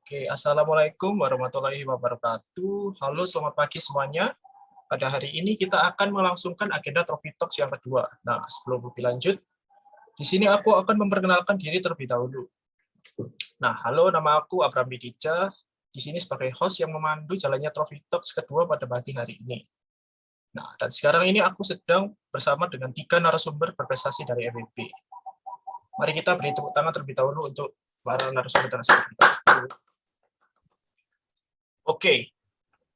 Assalamualaikum warahmatullahi wabarakatuh. Halo, selamat pagi semuanya. Pada hari ini kita akan melangsungkan agenda Trophy Talks yang kedua. Nah, sebelum lebih lanjut, di sini aku akan memperkenalkan diri terlebih dahulu. Nah, halo, nama aku Abraham Bidija. Di sini sebagai host yang memandu jalannya Trophy Talks kedua pada pagi hari ini. Nah, dan sekarang ini aku sedang bersama dengan 3 narasumber berprestasi dari FEB. Mari kita beri tepuk tangan terlebih dahulu untuk para narasumber kita. Oke,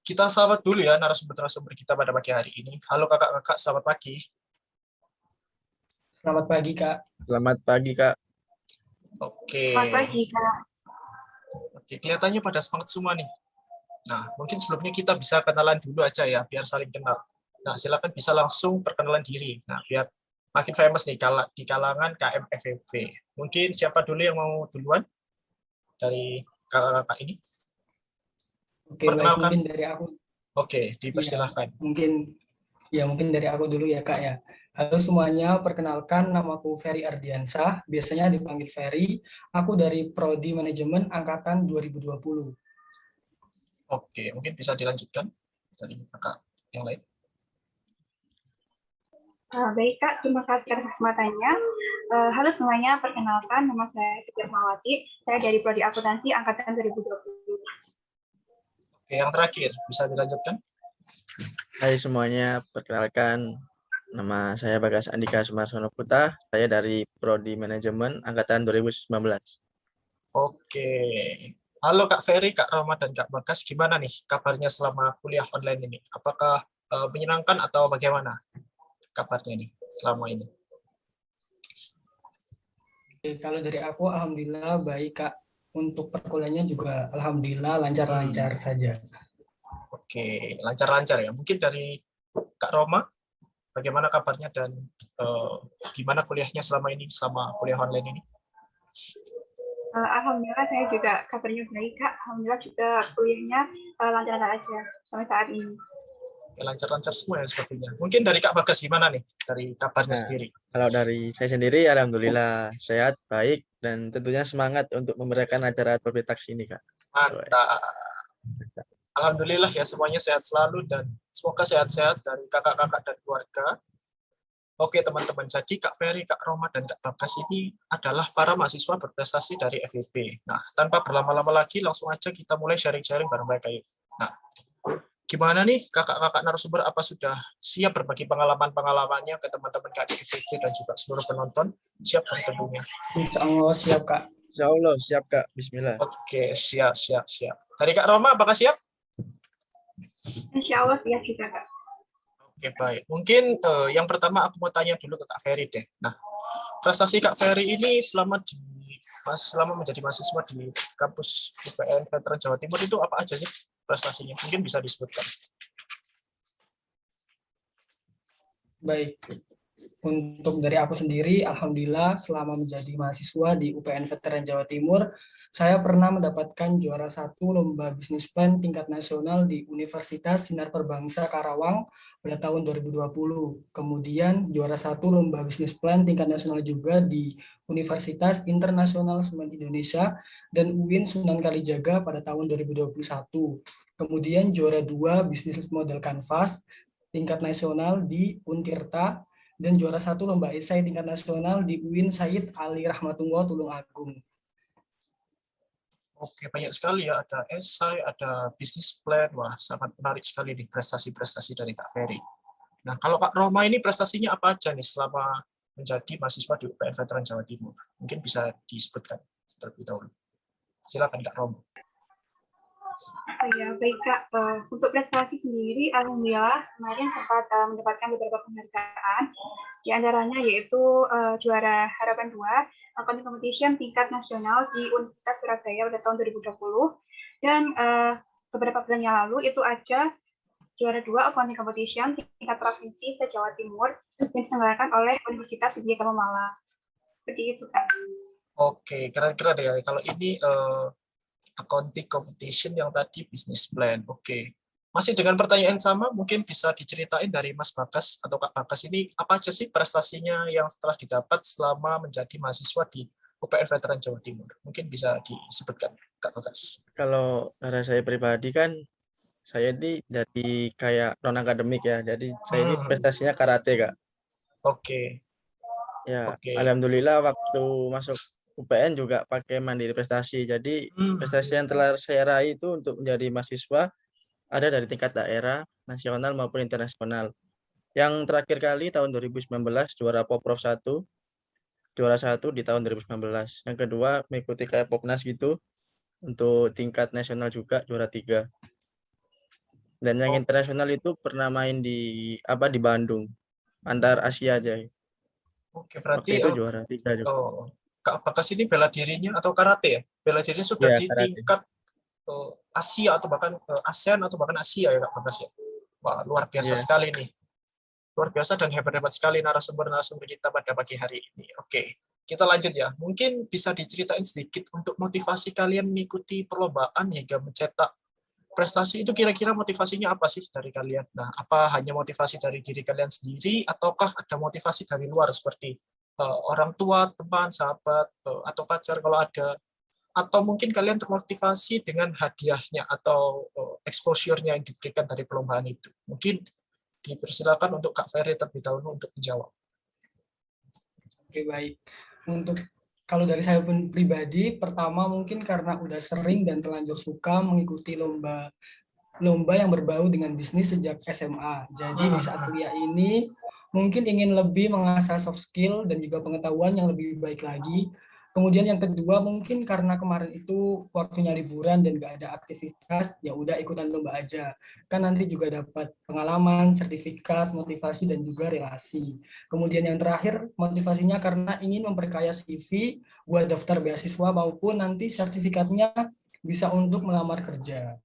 kita selamat dulu ya narasumber-narasumber kita pada pagi hari ini. Halo kakak-kakak, selamat pagi. Selamat pagi, Kak. Selamat pagi, Kak. Oke. Selamat pagi, Kak. Oke, kelihatannya pada semangat semua nih. Nah, mungkin sebelumnya kita bisa kenalan dulu aja ya, biar saling kenal. Nah, silakan bisa langsung perkenalan diri. Nah, biar makin famous nih di kalangan KM FEB. Mungkin siapa dulu yang mau duluan dari kakak-kakak ini? Oke, baik, mungkin dari aku. Oke, dipersilahkan. Ya, mungkin dari aku dulu ya, Kak ya. Halo semuanya, perkenalkan namaku Ferry Ardiansah, biasanya dipanggil Ferry. Aku dari Prodi Manajemen angkatan 2020. Oke, mungkin bisa dilanjutkan dari kakak yang lain. Baik, Kak. Terima kasih atas kesempatannya. Halo semuanya, perkenalkan nama saya Siti Rahmawati. Saya dari Prodi Akuntansi angkatan 2020. Oke, yang terakhir bisa dilanjutkan. Hai semuanya, perkenalkan nama saya Bagas Andika Sumarsono Putra. Saya dari Prodi Manajemen angkatan 2019. Oke. Halo Kak Ferry, Kak Roma, dan Kak Bagas. Gimana nih kabarnya selama kuliah online ini? Apakah menyenangkan atau bagaimana kabarnya nih selama ini? Oke, kalau dari aku, alhamdulillah baik, Kak. Untuk perkuliahannya juga alhamdulillah lancar-lancar saja. Oke, lancar-lancar ya. Mungkin dari Kak Roma, bagaimana kabarnya dan gimana kuliahnya selama ini, selama kuliah online ini? Alhamdulillah saya juga kabarnya baik, Kak. Alhamdulillah juga kuliahnya lancar-lancar aja sampai saat ini. Lancar-lancar semua ya sepertinya. Mungkin dari Kak Bagas gimana nih, dari kabarnya sendiri? Kalau dari saya sendiri, alhamdulillah sehat, baik, dan tentunya semangat untuk memberikan acara Trophy Talks ini, Kak. Mantap. Alhamdulillah ya semuanya sehat selalu dan semoga sehat-sehat dari kakak-kakak dan keluarga. Oke teman-teman, jadi Kak Ferry, Kak Roma, dan Kak Bagas ini adalah para mahasiswa berprestasi dari FEB. Nah, tanpa berlama-lama lagi, langsung aja kita mulai sharing-sharing bareng mereka. Nah, gimana nih kakak-kakak narasumber, apa sudah siap berbagi pengalaman-pengalamannya ke teman-teman Kak FEB dan juga seluruh penonton? Siap tentunya. Insya Allah siap, Kak. Insya Allah siap, Kak. Bismillah. Oke, siap. Dari Kak Roma, apakah siap? Insya Allah siap juga, Kak. Oke, baik. Mungkin yang pertama aku mau tanya dulu ke Kak Ferry deh. Nah, prestasi Kak Ferry ini selama menjadi mahasiswa di kampus UPN Veteran Jawa Timur itu apa aja sih prestasinya? Mungkin bisa disebutkan. Baik. Untuk dari aku sendiri, alhamdulillah selama menjadi mahasiswa di UPN Veteran Jawa Timur, saya pernah mendapatkan juara 1 lomba bisnis plan tingkat nasional di Universitas Sinar Perbangsa Karawang pada tahun 2020. Kemudian juara 1 lomba bisnis plan tingkat nasional juga di Universitas Internasional Semen Indonesia dan UIN Sunan Kalijaga pada tahun 2021. Kemudian juara 2 bisnis model kanvas tingkat nasional di Untirta dan juara 1 lomba esai tingkat nasional di UIN Said Ali Rahmatullah Tulungagung. Oke, banyak sekali ya, ada esai, ada bisnis plan. Wah, sangat menarik sekali nih prestasi-prestasi dari Kak Ferry. Nah, kalau Kak Roma ini prestasinya apa aja nih selama menjadi mahasiswa di UPN Veteran Jawa Timur? Mungkin bisa disebutkan terlebih dahulu. Silakan Kak Roma. Ya, baik, Kak. Untuk prestasi sendiri, alhamdulillah kemarin sempat mendapatkan beberapa penghargaan. Di antaranya yaitu juara Harapan 2 Accounting Competition tingkat nasional di Universitas Surabaya pada tahun 2020. Dan beberapa bulan yang lalu itu ada juara 2 Accounting Competition tingkat provinsi se-Jawa Timur yang diselenggarakan oleh Universitas Widyagama Malang. Seperti itu, Kak. Oke, keren-keren ya. Kalau ini accounting competition, yang tadi business plan. Oke. Masih dengan pertanyaan sama, mungkin bisa diceritain dari Mas Bagas atau Kak Bagas ini, apa aja sih prestasinya yang setelah didapat selama menjadi mahasiswa di UPN Veteran Jawa Timur? Mungkin bisa disebutkan, Kak Bagas. Kalau dari saya pribadi kan, saya ini dari kayak non akademik ya. Jadi saya ini prestasinya karate, Kak. Oke. Ya, Oke. alhamdulillah waktu masuk UPN juga pakai mandiri prestasi. Jadi prestasi yang telah saya raih itu untuk menjadi mahasiswa ada dari tingkat daerah, nasional maupun internasional. Yang terakhir kali tahun 2019 juara Poprov 1, juara 1 di tahun 2019. Yang kedua mengikuti kayak Popnas gitu, untuk tingkat nasional juga juara 3. Dan yang internasional itu pernah main di Bandung, antar Asia aja. Oke, Waktu berarti itu juara 3 juga. Kak Bagas ini bela dirinya atau karate ya? Bela dirinya sudah Ya, di karate. tingkat Asia atau bahkan ASEAN atau bahkan Asia ya Kak Bagas ya? Wah, luar biasa Iya. sekali nih. Luar biasa dan hebat-hebat sekali narasumber-narasumber kita pada pagi hari ini. Oke, kita lanjut ya. Mungkin bisa diceritain sedikit untuk motivasi kalian mengikuti perlombaan hingga mencetak prestasi itu, kira-kira motivasinya apa sih dari kalian? Nah, apa hanya motivasi dari diri kalian sendiri, ataukah ada motivasi dari luar seperti orang tua, teman, sahabat, atau pacar kalau ada? Atau mungkin kalian termotivasi dengan hadiahnya atau exposure-nya yang diberikan dari perlombaan itu? Mungkin dipersilakan untuk Kak Ferry terlebih dahulu untuk menjawab. Oke, baik. Untuk kalau dari saya pun pribadi, pertama mungkin karena udah sering dan terlanjur suka mengikuti lomba yang berbau dengan bisnis sejak SMA. Jadi di saat kuliah ini mungkin ingin lebih mengasah soft skill dan juga pengetahuan yang lebih baik lagi. Kemudian yang kedua mungkin karena kemarin itu waktunya liburan dan gak ada aktivitas, ya udah ikutan lomba aja. Kan nanti juga dapat pengalaman, sertifikat, motivasi dan juga relasi. Kemudian yang terakhir motivasinya karena ingin memperkaya CV buat daftar beasiswa maupun nanti sertifikatnya bisa untuk melamar kerja.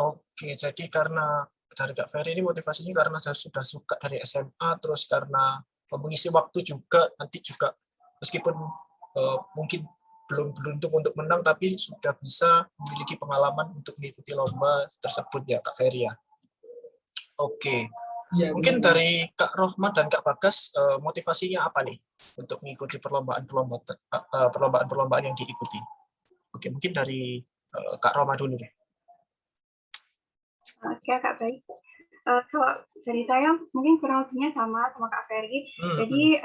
Oke, jadi karena dari Kak Ferry ini motivasinya karena saya sudah suka dari SMA, terus karena mengisi waktu juga, nanti juga meskipun mungkin belum beruntung untuk menang, tapi sudah bisa memiliki pengalaman untuk mengikuti lomba tersebut ya Kak Ferry ya. Oke, ya, mungkin benar. dari Kak Rohma dan Kak Bagas, motivasinya apa nih untuk mengikuti perlombaan yang diikuti? Oke, mungkin dari Kak Rohma dulu deh. Oke, Kak, baik. Kalau dari saya mungkin kurang lebihnya sama Kak Ferry. Jadi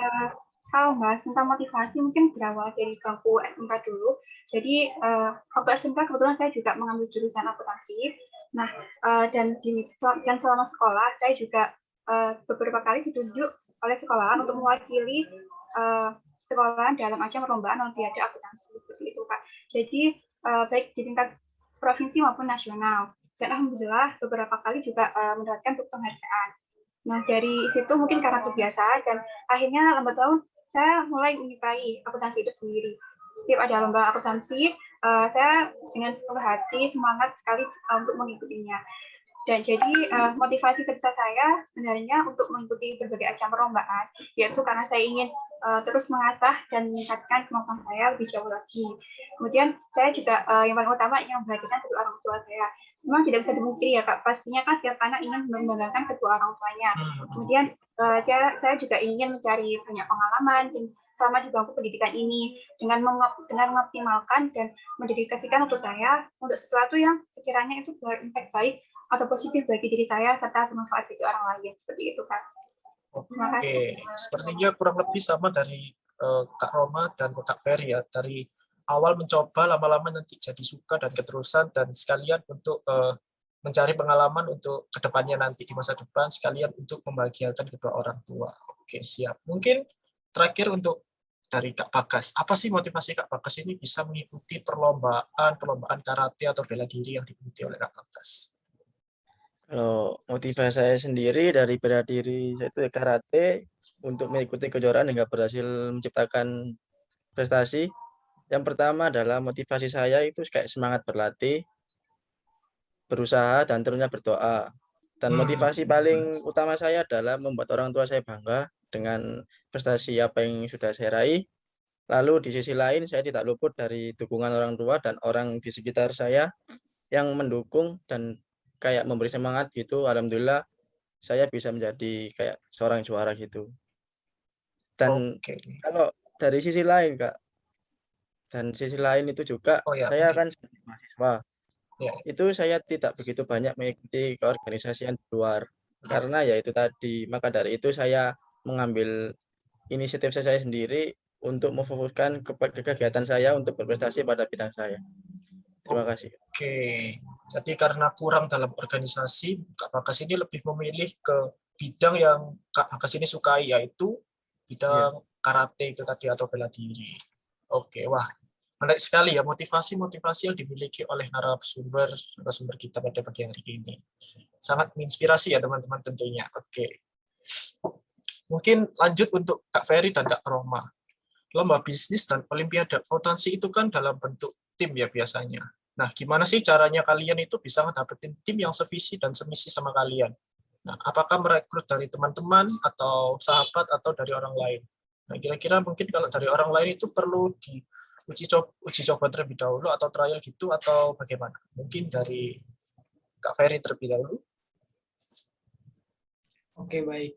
kalau bahas tentang motivasi mungkin berawal dari bangku S4 dulu. Jadi waktu S4 kebetulan saya juga mengambil jurusan akuntansi. Nah, dan selama sekolah saya juga beberapa kali ditunjuk oleh sekolahan untuk mewakili sekolahan dalam ajang perlombaan olimpiade akuntansi seperti itu, Kak. Jadi baik di tingkat provinsi maupun nasional. Dan alhamdulillah beberapa kali juga mendapatkan untuk penghargaan. Nah, dari situ mungkin karena kebiasaan dan akhirnya lambat laun saya mulai menyukai akuntansi itu sendiri. Setiap ada lomba akuntansi, saya dengan sepenuh hati semangat sekali untuk mengikutinya. Dan jadi motivasi terbesar saya sebenarnya untuk mengikuti berbagai ajang perlombaan, yaitu karena saya ingin terus mengasah dan meningkatkan kemampuan saya lebih jauh lagi. Kemudian saya juga yang paling utama ingin membahagiakan kedua orang tua saya. Memang tidak bisa dipungkiri ya Kak, pastinya kan setiap anak ingin membanggakan kedua orang tuanya. Kemudian saya juga ingin mencari banyak pengalaman dan selama di bangku pendidikan ini dengan mengoptimalkan dan mendedikasikan untuk saya untuk sesuatu yang sekiranya itu berimpact baik atau positif bagi diri saya serta bermanfaat bagi orang lain, seperti itu Kak. Terima kasih. Oke, sepertinya kurang lebih sama dari Kak Roma dan Kak Ferry ya, dari awal mencoba, lama-lama nanti jadi suka dan keterusan, dan sekalian untuk mencari pengalaman untuk kedepannya nanti di masa depan, sekalian untuk membahagiakan kedua orang tua. Oke, siap. Mungkin terakhir untuk dari Kak Bagas, apa sih motivasi Kak Bagas ini bisa mengikuti perlombaan karate atau bela diri yang diikuti oleh Kak Bagas? Kalau motivasi saya sendiri dari bela diri saya itu karate untuk mengikuti kejuaraan hingga berhasil menciptakan prestasi. Yang pertama adalah motivasi saya itu kayak semangat berlatih, berusaha, dan tentunya berdoa. Dan motivasi paling utama saya adalah membuat orang tua saya bangga dengan prestasi apa yang sudah saya raih. Lalu di sisi lain saya tidak luput dari dukungan orang tua dan orang di sekitar saya yang mendukung dan kayak memberi semangat gitu. Alhamdulillah saya bisa menjadi kayak seorang juara gitu. Dan kalau dari sisi lain Kak, Dan sisi lain itu juga Oh ya, saya mungkin. kan sebagai mahasiswa, Ya. itu saya tidak begitu banyak mengikuti keorganisasian di luar. Karena ya itu tadi, maka dari itu saya mengambil inisiatif saya sendiri untuk memfokuskan ke kegiatan saya untuk berprestasi pada bidang saya. Terima kasih. Oke, jadi karena kurang dalam organisasi, Kak Bagas ini lebih memilih ke bidang yang Kak Bagas ini sukai, yaitu Iya. bidang karate itu tadi atau bela diri. Oke, wah menarik sekali ya motivasi-motivasi yang dimiliki oleh narasumber kita pada pagi hari ini. Sangat menginspirasi ya teman-teman tentunya. Oke, mungkin lanjut untuk Kak Ferry dan Kak Roma. Lomba bisnis dan olimpiade akuntansi itu kan dalam bentuk tim ya biasanya. Nah, gimana sih caranya kalian itu bisa ngedapetin tim yang sevisi dan semisi sama kalian? Nah, apakah merekrut dari teman-teman atau sahabat atau dari orang lain? Nah, kira-kira mungkin kalau dari orang lain itu perlu uji coba terlebih dahulu atau trial gitu atau bagaimana? Mungkin dari Kak Ferry terlebih dahulu. Oke, baik.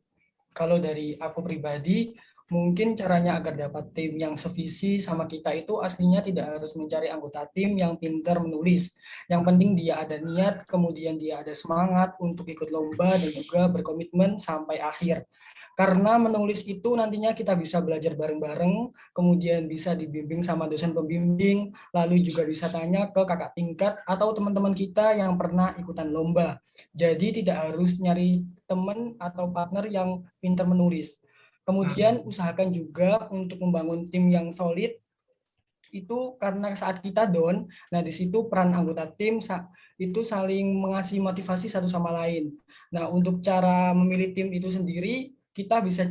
Kalau dari aku pribadi, mungkin caranya agar dapat tim yang sevisi sama kita itu aslinya tidak harus mencari anggota tim yang pintar menulis. Yang penting dia ada niat, kemudian dia ada semangat untuk ikut lomba dan juga berkomitmen sampai akhir. Karena menulis itu nantinya kita bisa belajar bareng-bareng, kemudian bisa dibimbing sama dosen pembimbing, lalu juga bisa tanya ke kakak tingkat atau teman-teman kita yang pernah ikutan lomba. Jadi tidak harus nyari teman atau partner yang pintar menulis. Kemudian usahakan juga untuk membangun tim yang solid itu karena saat kita down, nah di situ peran anggota tim itu saling mengasih motivasi satu sama lain. Nah, untuk cara memilih tim itu sendiri, kita bisa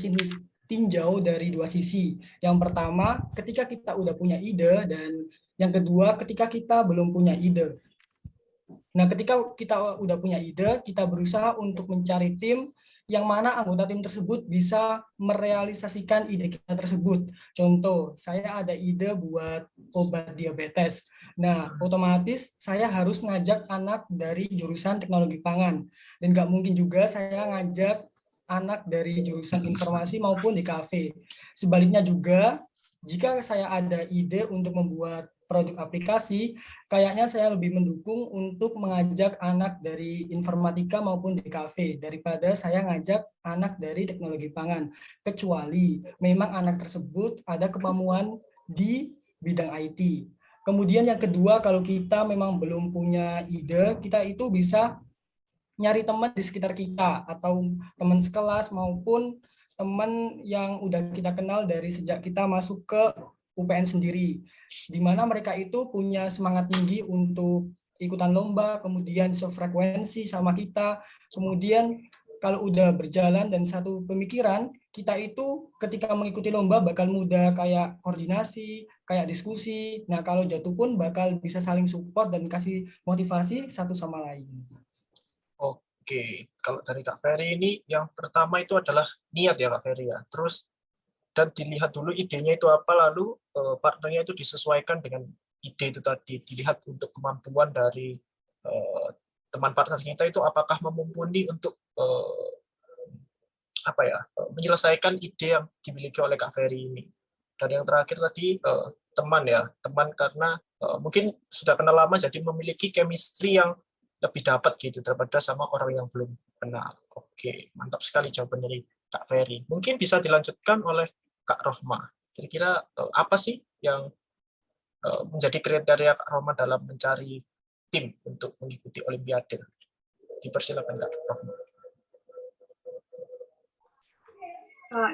tinjau dari dua sisi. Yang pertama, ketika kita udah punya ide, dan yang kedua, ketika kita belum punya ide. Nah, ketika kita udah punya ide, kita berusaha untuk mencari tim yang mana anggota tim tersebut bisa merealisasikan ide kita tersebut. Contoh, saya ada ide buat obat diabetes. Nah, otomatis saya harus ngajak anak dari jurusan teknologi pangan. Dan nggak mungkin juga saya ngajak anak dari jurusan informasi maupun di kafe. Sebaliknya juga, jika saya ada ide untuk membuat produk aplikasi, kayaknya saya lebih mendukung untuk mengajak anak dari informatika maupun di kafe daripada saya ngajak anak dari teknologi pangan. Kecuali memang anak tersebut ada kemampuan di bidang IT. Kemudian yang kedua, kalau kita memang belum punya ide, kita itu bisa nyari teman di sekitar kita atau teman sekelas maupun teman yang udah kita kenal dari sejak kita masuk ke UPN sendiri, di mana mereka itu punya semangat tinggi untuk ikutan lomba, kemudian sefrekuensi sama kita, kemudian kalau udah berjalan dan satu pemikiran, kita itu ketika mengikuti lomba bakal mudah kayak koordinasi, kayak diskusi. Nah, kalau jatuh pun bakal bisa saling support dan kasih motivasi satu sama lain. Oke, kalau dari Kak Ferry ini yang pertama itu adalah niat ya Kak Ferry ya. Terus dan dilihat dulu idenya itu apa, lalu partnernya itu disesuaikan dengan ide itu tadi, dilihat untuk kemampuan dari teman partner kita itu apakah memumpuni untuk menyelesaikan ide yang dimiliki oleh Kak Ferry ini. Dan yang terakhir tadi teman ya, teman karena mungkin sudah kenal lama jadi memiliki chemistry yang lebih dapat gitu daripada sama orang yang belum kenal. Oke, mantap sekali jawaban dari Kak Ferry. Mungkin bisa dilanjutkan oleh Kak Rohma. Kira-kira apa sih yang menjadi kriteria Kak Rohma dalam mencari tim untuk mengikuti Olimpiade? Dipersilakan Kak Rohma.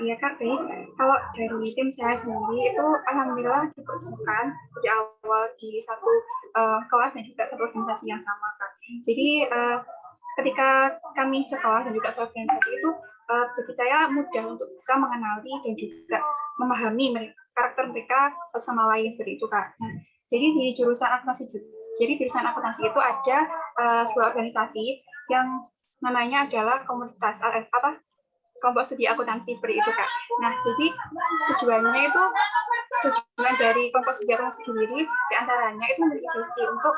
Iya Kak, kalau dari tim saya sendiri itu alhamdulillah cukup bukan di awal di satu kelas dan juga satu organisasi yang sama Kak. Jadi ketika kami sekelas dan juga satu organisasi itu bagi saya mudah untuk bisa mengenali dan juga memahami karakter mereka sama lain seperti itu Kak. Nah, jadi di jurusan akuntansi itu ada sebuah organisasi yang namanya adalah komunitas kelompok studi akuntansi seperti itu Kak. Nah, jadi tujuan dari kelompok studi akuntansi sendiri diantaranya itu memiliki visi untuk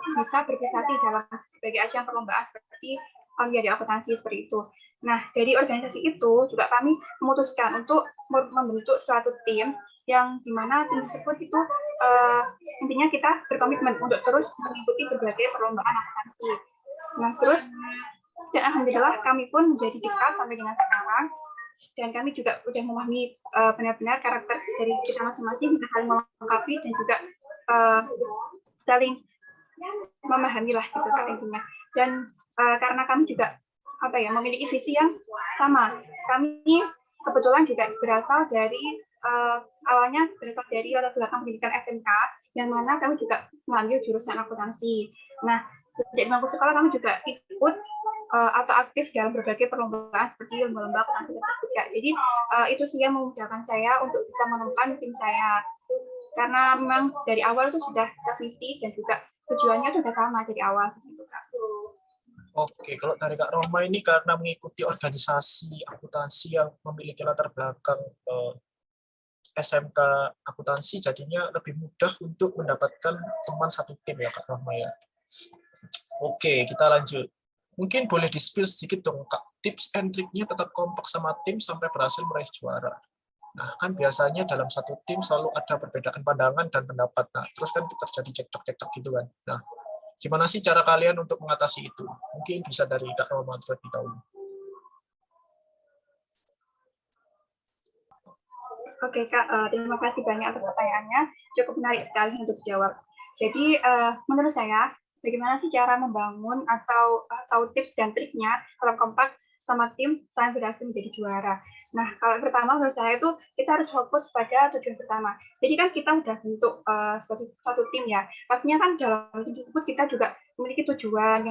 bisa berprestasi dalam berbagai ajang perlombaan seperti Olimpiade akuntansi seperti itu. Nah, dari organisasi itu juga kami memutuskan untuk membentuk suatu tim yang dimana tim tersebut itu intinya kita berkomitmen untuk terus mengikuti berbagai perlombaan akuntansi. Nah, terus dan alhamdulillah kami pun menjadi dekat sampai dengan sekarang, dan kami juga sudah memahami benar-benar karakter dari kita masing-masing, bisa saling melengkapi dan juga saling memahami lah gitu Kak intinya. Dan karena kami juga memiliki visi yang sama. Kami kebetulan juga berasal dari awalnya berasal dari latar belakang pendidikan SMK, yang mana kami juga mengambil jurusan akuntansi. Nah, sejak bangku sekolah kami juga ikut atau aktif dalam berbagai perlombaan seperti lomba-lomba akuntansi tersebut. Jadi itu sih yang memudahkan saya untuk bisa menemukan tim saya. Karena memang dari awal itu sudah visi dan juga tujuannya sudah sama dari awal. Oke, kalau dari Kak Rohma ini karena mengikuti organisasi akuntansi yang memiliki latar belakang SMK akuntansi, jadinya lebih mudah untuk mendapatkan teman satu tim ya Kak Rohma ya. Oke, kita lanjut. Mungkin boleh di-spill sedikit dong Kak, tips and triknya tetap kompak sama tim sampai berhasil meraih juara. Nah, kan biasanya dalam satu tim selalu ada perbedaan pandangan dan pendapat. Nah, terus kan terjadi cekcok-cekcok gitu kan. Nah, gimana sih cara kalian untuk mengatasi itu? Mungkin bisa dari Kak Rohma terlebih dahulu. Oke Kak, terima kasih banyak atas pertanyaannya. Cukup menarik sekali untuk dijawab. Jadi menurut saya, bagaimana sih cara membangun atau tips dan triknya kalau kompak sama tim sampai berhasil menjadi juara? Nah, kalau pertama menurut saya itu kita harus fokus pada tujuan pertama. Jadi kan kita udah bentuk satu tim ya. Pastinya kan dalam tim tersebut kita juga memiliki tujuan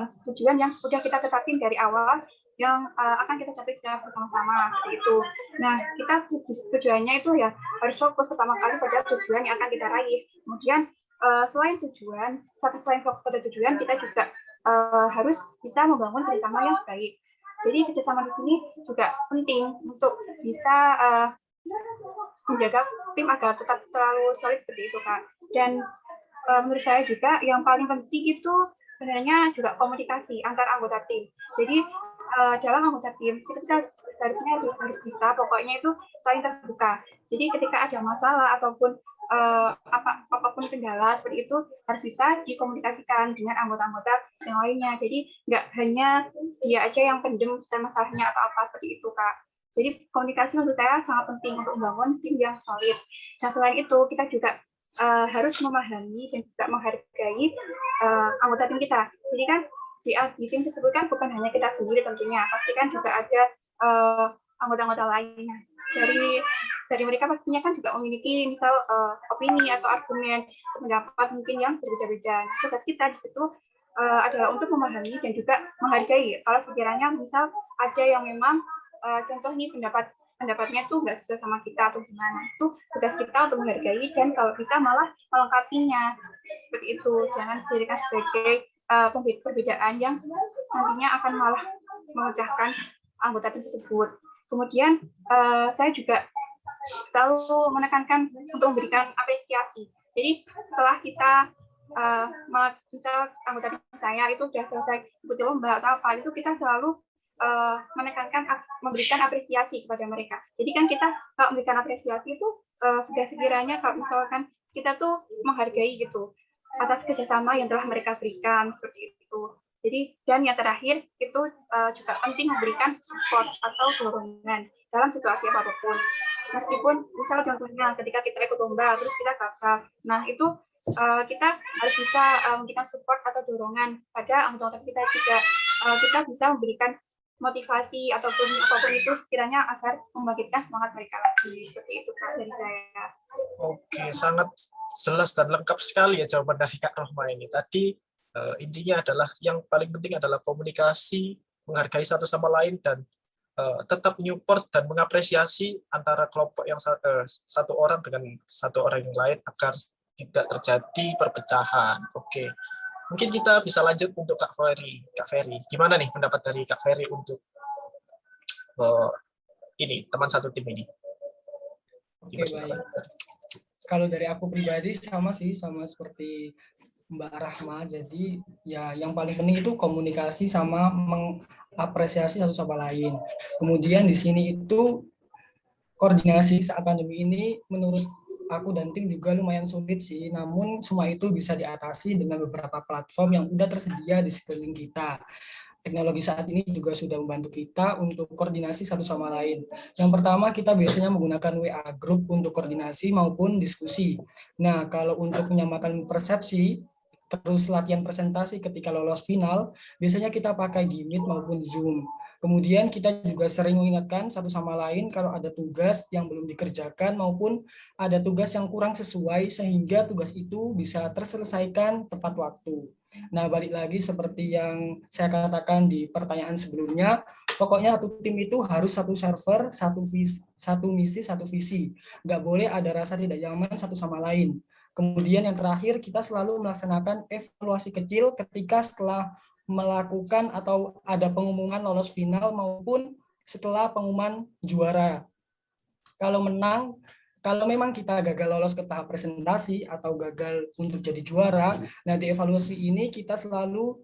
yang sudah kita tetapin dari awal, yang akan kita capai secara bersama-sama seperti itu. Nah, kita tujuannya itu ya harus fokus pertama kali pada tujuan yang akan kita raih. Kemudian selain tujuan, selain fokus pada tujuan, kita juga harus bisa membangun kerjasama yang baik. Jadi kerjasama di sini juga penting untuk bisa menjaga tim agar tetap terlalu solid seperti itu Kak. Dan menurut saya juga yang paling penting itu sebenarnya juga komunikasi antar anggota tim. Jadi dalam anggota tim kita harusnya harus bisa pokoknya itu saling terbuka. Jadi ketika ada masalah ataupun apapun kendala seperti itu harus bisa dikomunikasikan dengan anggota-anggota yang lainnya. Jadi nggak hanya dia aja yang pendem masalahnya atau apa seperti itu Kak. Jadi komunikasi menurut saya sangat penting untuk membangun tim yang solid. Nah selain itu kita juga harus memahami dan juga menghargai anggota tim kita. Jadi kan di tim tersebut kan bukan hanya kita sendiri tentunya, pasti kan juga ada anggota-anggota lainnya. Dari mereka pastinya kan juga memiliki misal opini atau argumen, pendapat mungkin yang berbeda-beda. Tugas kita di situ adalah untuk memahami dan juga menghargai. Kalau sekiranya misal ada yang memang contoh nih pendapatnya tuh nggak sesuai sama kita atau gimana, itu tugas kita untuk menghargai dan kalau bisa malah melengkapinya seperti itu. Jangan dijadikan sebagai perbedaan yang nantinya akan malah memecahkan anggota tim tersebut. Kemudian saya juga selalu menekankan untuk memberikan apresiasi. Jadi setelah kita misal anggota tim saya itu sudah selesai ikuti lomba atau apa, itu kita selalu menekankan memberikan apresiasi kepada mereka. Jadi kan kita kalau memberikan apresiasi itu sudah sekiranya kalau misalkan kita tuh menghargai gitu atas kerjasama yang telah mereka berikan seperti itu. Jadi dan yang terakhir itu juga penting memberikan support atau dorongan dalam situasi apapun. Meskipun misal contohnya ketika kita ikut lomba terus kita gagal, nah itu kita harus bisa memberikan support atau dorongan pada anggota kita juga. Kita bisa memberikan motivasi ataupun apapun itu sekiranya agar membangkitkan semangat mereka lagi. Seperti itu Kak dari saya. Oke, sangat jelas dan lengkap sekali ya jawaban dari Kak Rohma ini. Tadi intinya adalah yang paling penting adalah komunikasi, menghargai satu sama lain dan tetap menyupport dan mengapresiasi antara kelompok yang satu orang dengan satu orang yang lain agar tidak terjadi perpecahan. Oke. Mungkin kita bisa lanjut untuk Kak Ferry. Kak Ferry, gimana nih pendapat dari Kak Ferry untuk ini teman satu tim ini? Oke, baik. Kalau dari aku pribadi sama seperti Mbak Rahma. Jadi ya yang paling penting itu komunikasi sama apresiasi satu sama lain. Kemudian di sini itu koordinasi saat pandemi ini menurut aku dan tim juga lumayan sulit sih, namun semua itu bisa diatasi dengan beberapa platform yang udah tersedia di sekeliling kita. Teknologi saat ini juga sudah membantu kita untuk koordinasi satu sama lain. Yang pertama, kita biasanya menggunakan WA Group untuk koordinasi maupun diskusi. Nah, kalau untuk menyamakan persepsi, terus latihan presentasi ketika lolos final, biasanya kita pakai Gmeet maupun Zoom. Kemudian kita juga sering mengingatkan satu sama lain kalau ada tugas yang belum dikerjakan maupun ada tugas yang kurang sesuai sehingga tugas itu bisa terselesaikan tepat waktu. Nah, balik lagi seperti yang saya katakan di pertanyaan sebelumnya, pokoknya satu tim itu harus satu server, satu misi, satu visi. Nggak boleh ada rasa tidak nyaman satu sama lain. Kemudian yang terakhir, kita selalu melaksanakan evaluasi kecil ketika setelah melakukan atau ada pengumuman lolos final maupun setelah pengumuman juara. Kalau menang, kalau memang kita gagal lolos ke tahap presentasi atau gagal untuk jadi juara, nah di evaluasi ini kita selalu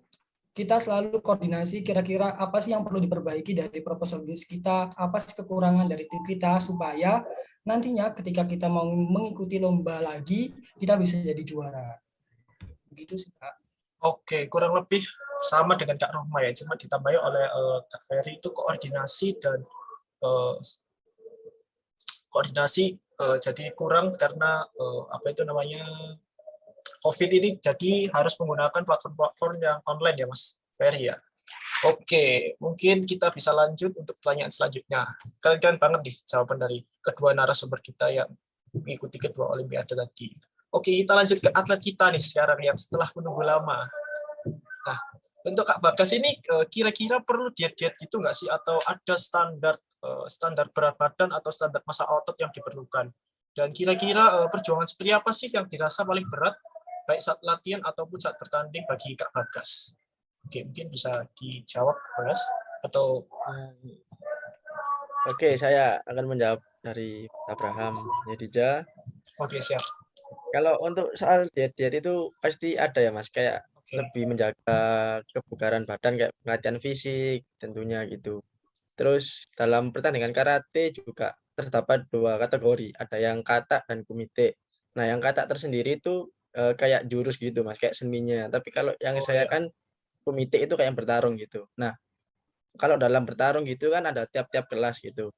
koordinasi kira-kira apa sih yang perlu diperbaiki dari proposal bisnis kita, apa sih kekurangan dari tim kita supaya nantinya ketika kita mau mengikuti lomba lagi, kita bisa jadi juara. Begitu sih, Kak. Oke, kurang lebih sama dengan Kak Rohma ya, cuma ditambahi oleh Kak Ferry itu koordinasi dan jadi kurang karena apa itu namanya COVID ini, jadi harus menggunakan platform-platform yang online ya Mas Ferry ya. Oke, mungkin kita bisa lanjut untuk pertanyaan selanjutnya. Keren-keren banget nih jawaban dari kedua narasumber kita yang mengikuti kedua olimpiade tadi. Oke, kita lanjut ke atlet kita nih sekarang yang setelah menunggu lama. Nah, untuk Kak Bagas ini kira-kira perlu diet-diet gitu nggak sih? Atau ada standar berat badan atau standar massa otot yang diperlukan? Dan kira-kira perjuangan seperti apa sih yang dirasa paling berat, baik saat latihan ataupun saat bertanding bagi Kak Bagas? Oke, mungkin bisa dijawab, Bagas? Atau... Oke, saya akan menjawab dari Abraham Yedija. Oke, siap. Kalau untuk soal diet-diet itu pasti ada ya Mas, kayak lebih menjaga kebugaran badan kayak latihan fisik tentunya gitu. Terus dalam pertandingan karate juga terdapat 2 kategori, ada yang kata dan kumite. Nah, yang kata tersendiri itu kayak jurus gitu Mas, kayak seninya. Tapi kalau yang saya kan kumite itu kayak yang bertarung gitu. Nah, kalau dalam bertarung gitu kan ada tiap-tiap kelas gitu.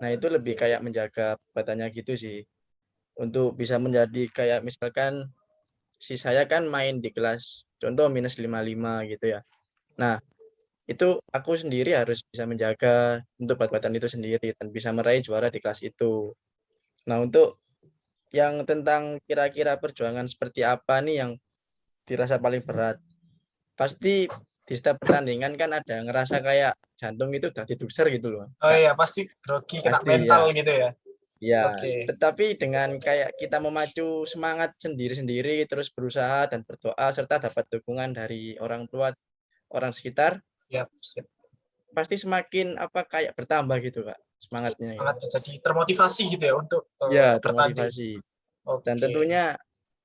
Nah, itu lebih kayak menjaga badannya gitu sih. Untuk bisa menjadi kayak misalkan si saya kan main di kelas contoh minus 55 gitu ya. Nah, itu aku sendiri harus bisa menjaga untuk berat badan itu sendiri dan bisa meraih juara di kelas itu. Nah, untuk yang tentang kira-kira perjuangan seperti apa nih yang dirasa paling berat, pasti di setiap pertandingan kan ada ngerasa kayak jantung itu udah diduser gitu loh. Oh iya, pasti grogi, kena Pasti mental ya. gitu ya. Ya, Oke. tetapi dengan kayak kita memacu semangat sendiri-sendiri, terus berusaha dan berdoa, serta dapat dukungan dari orang tua, orang sekitar, Ya, siap. pasti semakin kayak bertambah gitu Kak, semangatnya. Sangat jadi termotivasi gitu ya untuk Ya, bertanding. termotivasi. Dan Oke. tentunya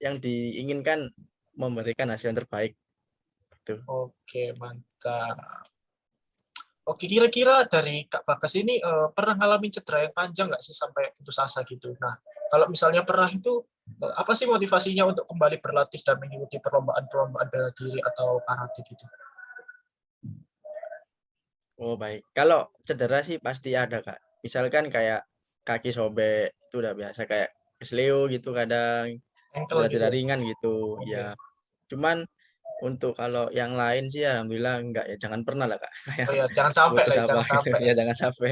yang diinginkan memberikan hasil yang terbaik. Gitu. Oke, mantap. Oke, kira-kira dari Kak Bagas ini pernah ngalamin cedera yang panjang nggak sih sampai putus asa gitu? Nah, kalau misalnya pernah itu, apa sih motivasinya untuk kembali berlatih dan mengikuti perlombaan-perlombaan bela diri atau karate gitu? Oh baik, kalau cedera sih pasti ada Kak. Misalkan kayak kaki sobek, itu udah biasa, kayak kesleo gitu kadang, Ankle gitu cedera ya? ringan gitu, Oke. ya. Cuman untuk kalau yang lain sih alhamdulillah enggak ya, jangan pernah lah Kak. Oh ya, jangan sampai Putus lah, jangan gitu, sampai. ya jangan sampai.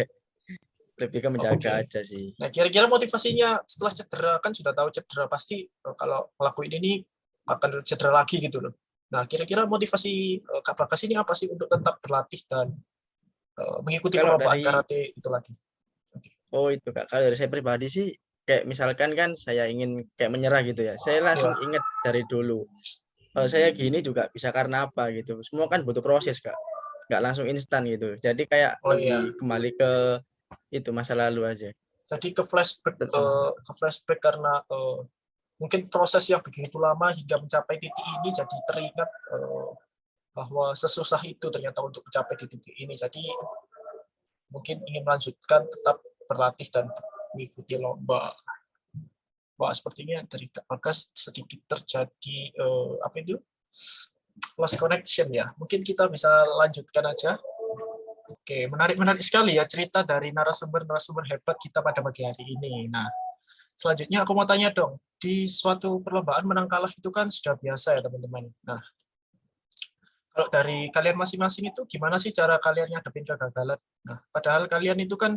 Lebih ke menjaga Oke. aja sih. Nah, kira-kira motivasinya setelah cedera, kan sudah tahu cedera pasti kalau ngelakuin ini akan cedera lagi gitu loh. Nah, kira-kira motivasi Kak Bagas ini apa sih untuk tetap berlatih dan mengikuti Kalau perlombaan dari karate itu lagi? itu Kak, kalau dari saya pribadi sih kayak misalkan kan saya ingin kayak menyerah gitu ya. Saya langsung Ya. ingat dari dulu. Saya gini juga bisa karena apa gitu. Semua kan butuh proses Kak. Nggak langsung instan gitu. Jadi kayak Oh iya. lebih kembali ke itu masa lalu aja. Jadi ke flashback karena mungkin proses yang begitu lama hingga mencapai titik ini jadi teringat bahwa sesusah itu ternyata untuk mencapai di titik ini. Jadi mungkin ingin melanjutkan, tetap berlatih dan mengikuti lomba. Wah, sepertinya dari Kak Bagas sedikit terjadi lost connection ya. Mungkin kita bisa lanjutkan aja. Oke, menarik sekali ya cerita dari narasumber hebat kita pada pagi hari ini. Nah, selanjutnya aku mau tanya dong, di suatu perlombaan menang kalah itu kan sudah biasa ya teman-teman. Nah, kalau dari kalian masing-masing itu gimana sih cara kalian ngadepin kegagalan? Nah, padahal kalian itu kan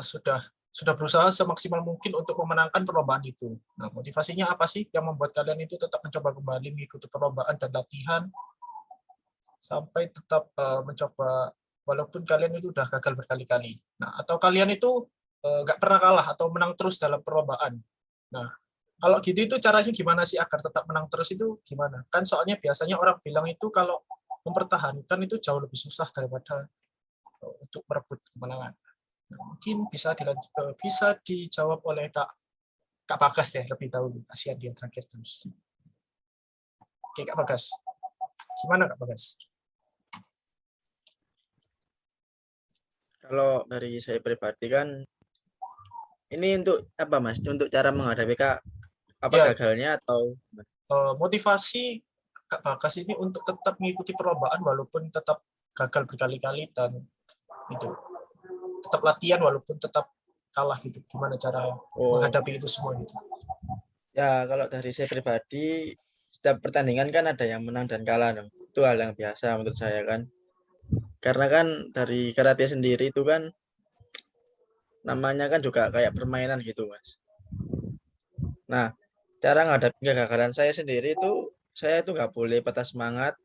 sudah berusaha semaksimal mungkin untuk memenangkan perlombaan itu. Nah, motivasinya apa sih yang membuat kalian itu tetap mencoba kembali mengikuti perlombaan dan latihan sampai tetap mencoba walaupun kalian itu udah gagal berkali-kali. Nah, atau kalian itu nggak pernah kalah atau menang terus dalam perlombaan. Nah, kalau gitu itu caranya gimana sih agar tetap menang terus itu gimana? Kan soalnya biasanya orang bilang itu kalau mempertahankan itu jauh lebih susah daripada untuk merebut kemenangan. Nah, mungkin bisa dijawab oleh Kak Bagas ya lebih dahulu. Kasihan dia terakhir terus. Oke, Kak Bagas. Gimana Kak Bagas? Kalau dari saya pribadi kan, ini untuk apa Mas? Untuk cara menghadapi gagalnya atau motivasi Kak Bagas ini untuk tetap mengikuti perlombaan walaupun tetap gagal berkali-kali dan itu tetap latihan walaupun tetap kalah gitu. Gimana cara menghadapi itu semua gitu? Ya, kalau dari saya pribadi, setiap pertandingan kan ada yang menang dan kalah. Itu hal yang biasa menurut saya kan. Karena kan dari karate sendiri itu kan namanya kan juga kayak permainan gitu Mas. Nah, cara menghadapi kegagalan saya sendiri itu, saya itu nggak boleh patah semangat,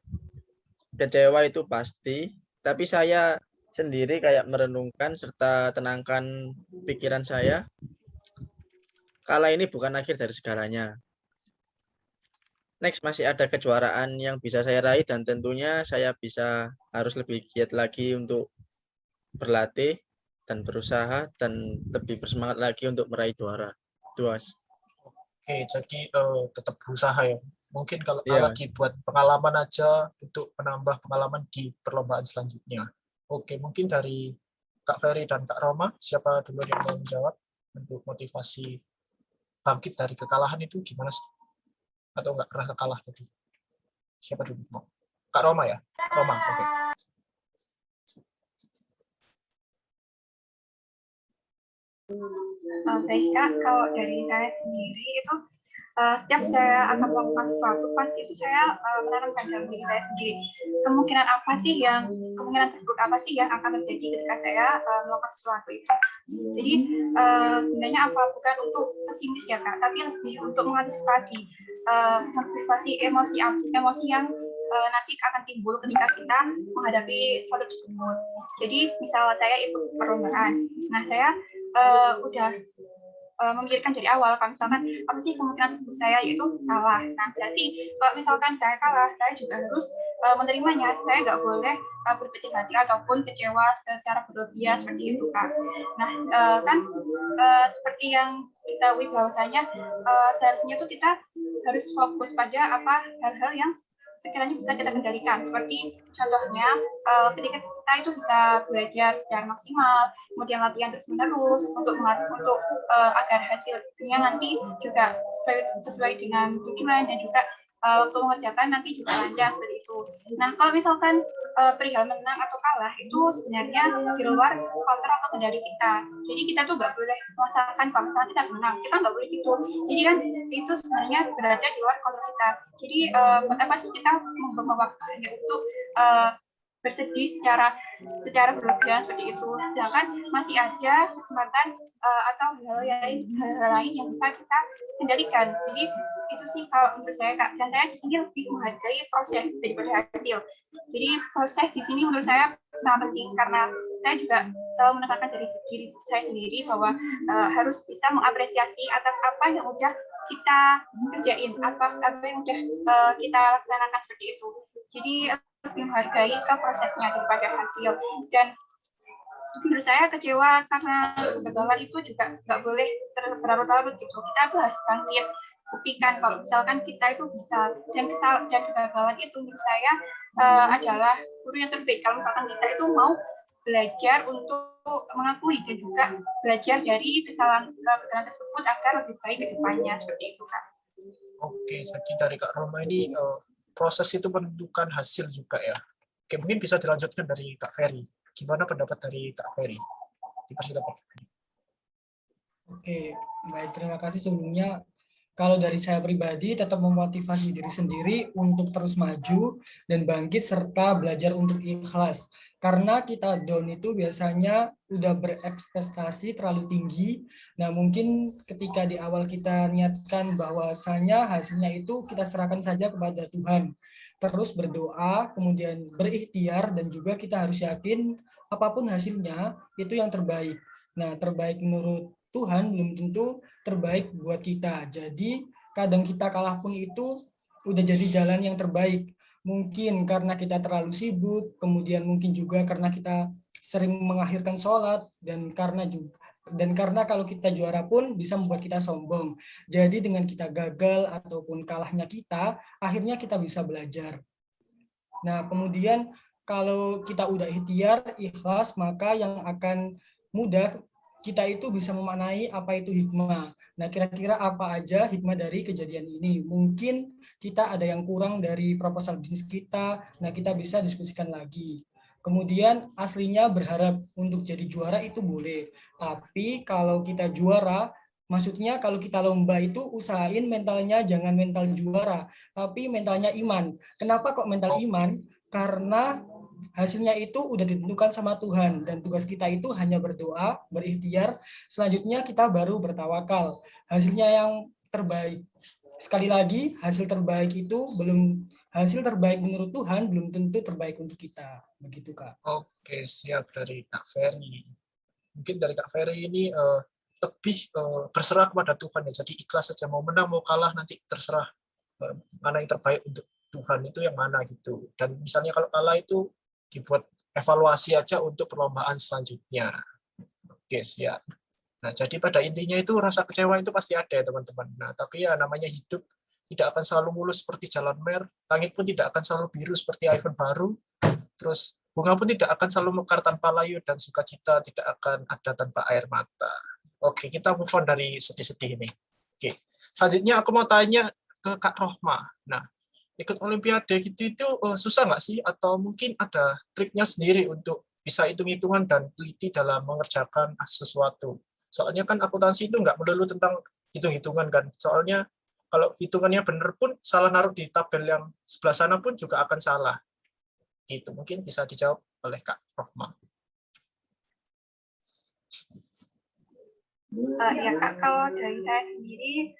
kecewa itu pasti, tapi saya sendiri kayak merenungkan serta tenangkan pikiran saya, kalah ini bukan akhir dari segalanya. Next, masih ada kejuaraan yang bisa saya raih dan tentunya saya harus lebih giat lagi untuk berlatih dan berusaha dan lebih bersemangat lagi untuk meraih juara. Itu Mas. Oke, jadi tetap berusaha ya. Mungkin kalau Iya. lagi buat pengalaman aja untuk menambah pengalaman di perlombaan selanjutnya. Oke, mungkin dari Kak Ferry dan Kak Roma, siapa dulu yang mau menjawab untuk motivasi bangkit dari kekalahan itu gimana sih? Atau nggak pernah kalah tadi? Siapa dulu mau? Kak Roma ya? Roma, oke. Baik Kak, kalau dari saya sendiri itu setiap saya akan melakukan sesuatu pasti itu saya menanamkan dalam diri saya sendiri kemungkinan terburuk apa sih yang akan terjadi ketika saya melakukan sesuatu itu. Jadi sebenarnya bukan untuk pesimis ya Kak, tapi lebih untuk mengantisipasi emosi yang nanti akan timbul ketika kita menghadapi sesuatu tersebut. Jadi misalnya saya ikut perlombaan, nah saya udah memikirkan dari awal kalau misalkan apa sih kemungkinan terburuk saya yaitu kalah. Nah berarti kalau misalkan saya kalah, saya juga harus menerimanya. Saya nggak boleh berkecil hati ataupun kecewa secara berlebihan seperti itu Kak. Nah seperti yang kita ketahui bahwasanya seharusnya tuh kita harus fokus pada hal-hal yang sekiranya bisa kita kendalikan. Seperti contohnya ketika kita itu bisa belajar secara maksimal, kemudian latihan terus-menerus untuk agar hasilnya nanti juga sesuai dengan tujuan dan juga waktu mengerjakan nanti juga lancar seperti itu. Nah, kalau misalkan perihal menang atau kalah itu sebenarnya di luar kontrol atau kendali kita. Jadi kita tuh nggak boleh memaksakan kalau misalnya kita menang, kita nggak boleh gitu. Jadi kan itu sebenarnya berada di luar kontrol kita. Jadi buat apa sih kita membawa waktu hanya untuk bersedih secara berlebihan seperti itu. Sedangkan masih ada kesempatan atau hal-hal lain yang bisa kita kendalikan. Jadi itu sih kalau menurut saya Kak. Dan saya di sini lebih menghargai proses daripada hasil. Jadi proses di sini menurut saya sangat penting karena saya juga selalu menekankan dari diri saya sendiri bahwa harus bisa mengapresiasi atas apa yang udah kita kerjain, apa yang udah kita laksanakan seperti itu. Jadi lebih menghargai ke prosesnya daripada hasil. Dan menurut saya kecewa karena kegagalan itu juga nggak boleh berlarut-larut gitu. Kita tuh harus bangkit buktikan kalau misalkan kita itu bisa, dan kegagalan itu menurut saya adalah guru yang terbaik kalau misalkan kita itu mau belajar untuk mengakui dan juga belajar dari kesalahan tersebut agar lebih baik ke depannya, seperti itu Kak. Oke, jadi dari Kak Roma ini proses itu menentukan hasil juga ya. Oke, mungkin bisa dilanjutkan dari Kak Ferry. Gimana pendapat dari Kak Ferry? Dipersilakan. Oke, baik, terima kasih sebelumnya. Kalau dari saya pribadi, tetap memotivasi diri sendiri untuk terus maju dan bangkit serta belajar untuk ikhlas. Karena kita down itu biasanya udah berekspektasi terlalu tinggi. Nah, mungkin ketika di awal kita niatkan bahwasanya hasilnya itu kita serahkan saja kepada Tuhan. Terus berdoa, kemudian berikhtiar, dan juga kita harus yakin apapun hasilnya itu yang terbaik. Nah, terbaik menurut Tuhan belum tentu terbaik buat kita. Jadi kadang kita kalah pun itu udah jadi jalan yang terbaik. Mungkin karena kita terlalu sibuk, kemudian mungkin juga karena kita sering mengakhirkan sholat, dan karena kalau kita juara pun bisa membuat kita sombong. Jadi dengan kita gagal ataupun kalahnya kita, akhirnya kita bisa belajar. Nah, kemudian kalau kita udah ikhtiar, ikhlas, maka yang akan mudah kita itu bisa memaknai apa itu hikmah. Nah, kira-kira apa aja hikmah dari kejadian ini? Mungkin kita ada yang kurang dari proposal bisnis kita, nah kita bisa diskusikan lagi. Kemudian aslinya berharap untuk jadi juara itu boleh. Tapi kalau kita juara, maksudnya kalau kita lomba itu usahain mentalnya jangan mental juara, tapi mentalnya iman. Kenapa kok mental iman? Karena hasilnya itu udah ditentukan sama Tuhan, dan tugas kita itu hanya berdoa, berikhtiar, selanjutnya kita baru bertawakal. Hasilnya yang terbaik. Sekali lagi, hasil terbaik menurut Tuhan belum tentu terbaik untuk kita. Begitu, Kak. Oke, siap dari Kak Ferry. Mungkin dari Kak Ferry ini lebih berserah kepada Tuhan ya. Jadi ikhlas saja, mau menang mau kalah nanti terserah mana yang terbaik untuk Tuhan itu yang mana gitu. Dan misalnya kalau kalah itu dibuat evaluasi aja untuk perlombaan selanjutnya. Oke, siap. Nah, jadi pada intinya itu rasa kecewa itu pasti ada ya teman-teman. Nah, tapi ya namanya hidup tidak akan selalu mulus seperti jalan mer, langit pun tidak akan selalu biru seperti iPhone baru, terus bunga pun tidak akan selalu mekar tanpa layu, dan sukacita tidak akan ada tanpa air mata. Oke, kita move on dari sedih-sedih ini. Oke, selanjutnya aku mau tanya ke Kak Rohma. Nah, ikut olimpiade gitu itu susah nggak sih? Atau mungkin ada triknya sendiri untuk bisa hitung-hitungan dan teliti dalam mengerjakan sesuatu? Soalnya kan akuntansi itu nggak melulu tentang hitung-hitungan kan. Soalnya kalau hitungannya benar pun salah naruh di tabel yang sebelah sana pun juga akan salah. Gitu. Mungkin bisa dijawab oleh Kak Rohma. Ya Kak, kalau dari saya sendiri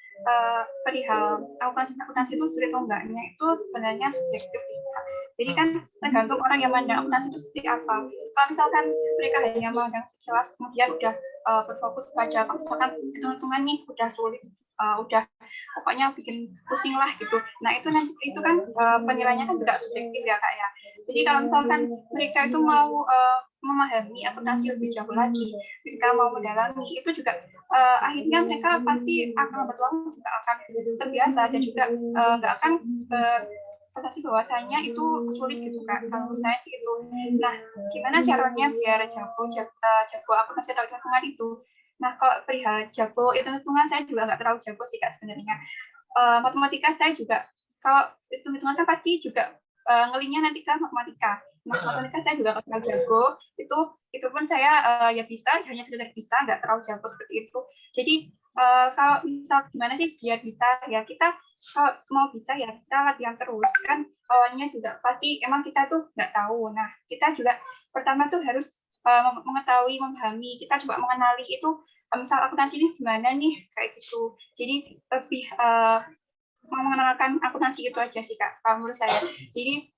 perihal akuntansi itu sulit atau enggaknya itu sebenarnya subjektif. Jadi kan tergantung orang yang memandang akuntansi itu seperti apa. Kalau misalkan mereka hanya memandang sekilas, kemudian udah berfokus pada kalau misalkan hitung-hitungan nih udah sulit, udah pokoknya bikin pusing lah gitu. Nah itu kan penilaiannya kan juga subjektif ya Kak ya. Jadi kalau misalkan mereka itu mau memahami akuntansi lebih jauh lagi, mereka mau mendalami, itu juga akhirnya mereka pasti akan lambat laun juga akan terbiasa dan juga nggak akan berprestasi bahwasanya itu sulit gitu Kak. Kalau saya sih itu. Nah, gimana caranya biar jago akuntansi atau hitungan itu? Nah, kalau perihal jago hitungan saya juga nggak terlalu jago sih Kak sebenarnya. Matematika saya juga, kalau hitung-hitungan kan pasti juga ngelinya nanti ke matematika. Nah, matematika saya juga nggak terlalu jago. Itu pun saya ya bisa, hanya sekedar bisa, nggak terlalu jago seperti itu. Jadi kalau misal gimana sih biar bisa ya, kita kalau mau bisa ya kita latihan terus kan. Awalnya juga pasti emang kita tuh nggak tahu. Nah, kita juga pertama tuh harus mengetahui, memahami, kita coba mengenali itu misal akuntansi ini gimana nih kayak gitu. Jadi lebih mau mengenalkan akuntansi itu aja sih Kak, kalau menurut saya. Jadi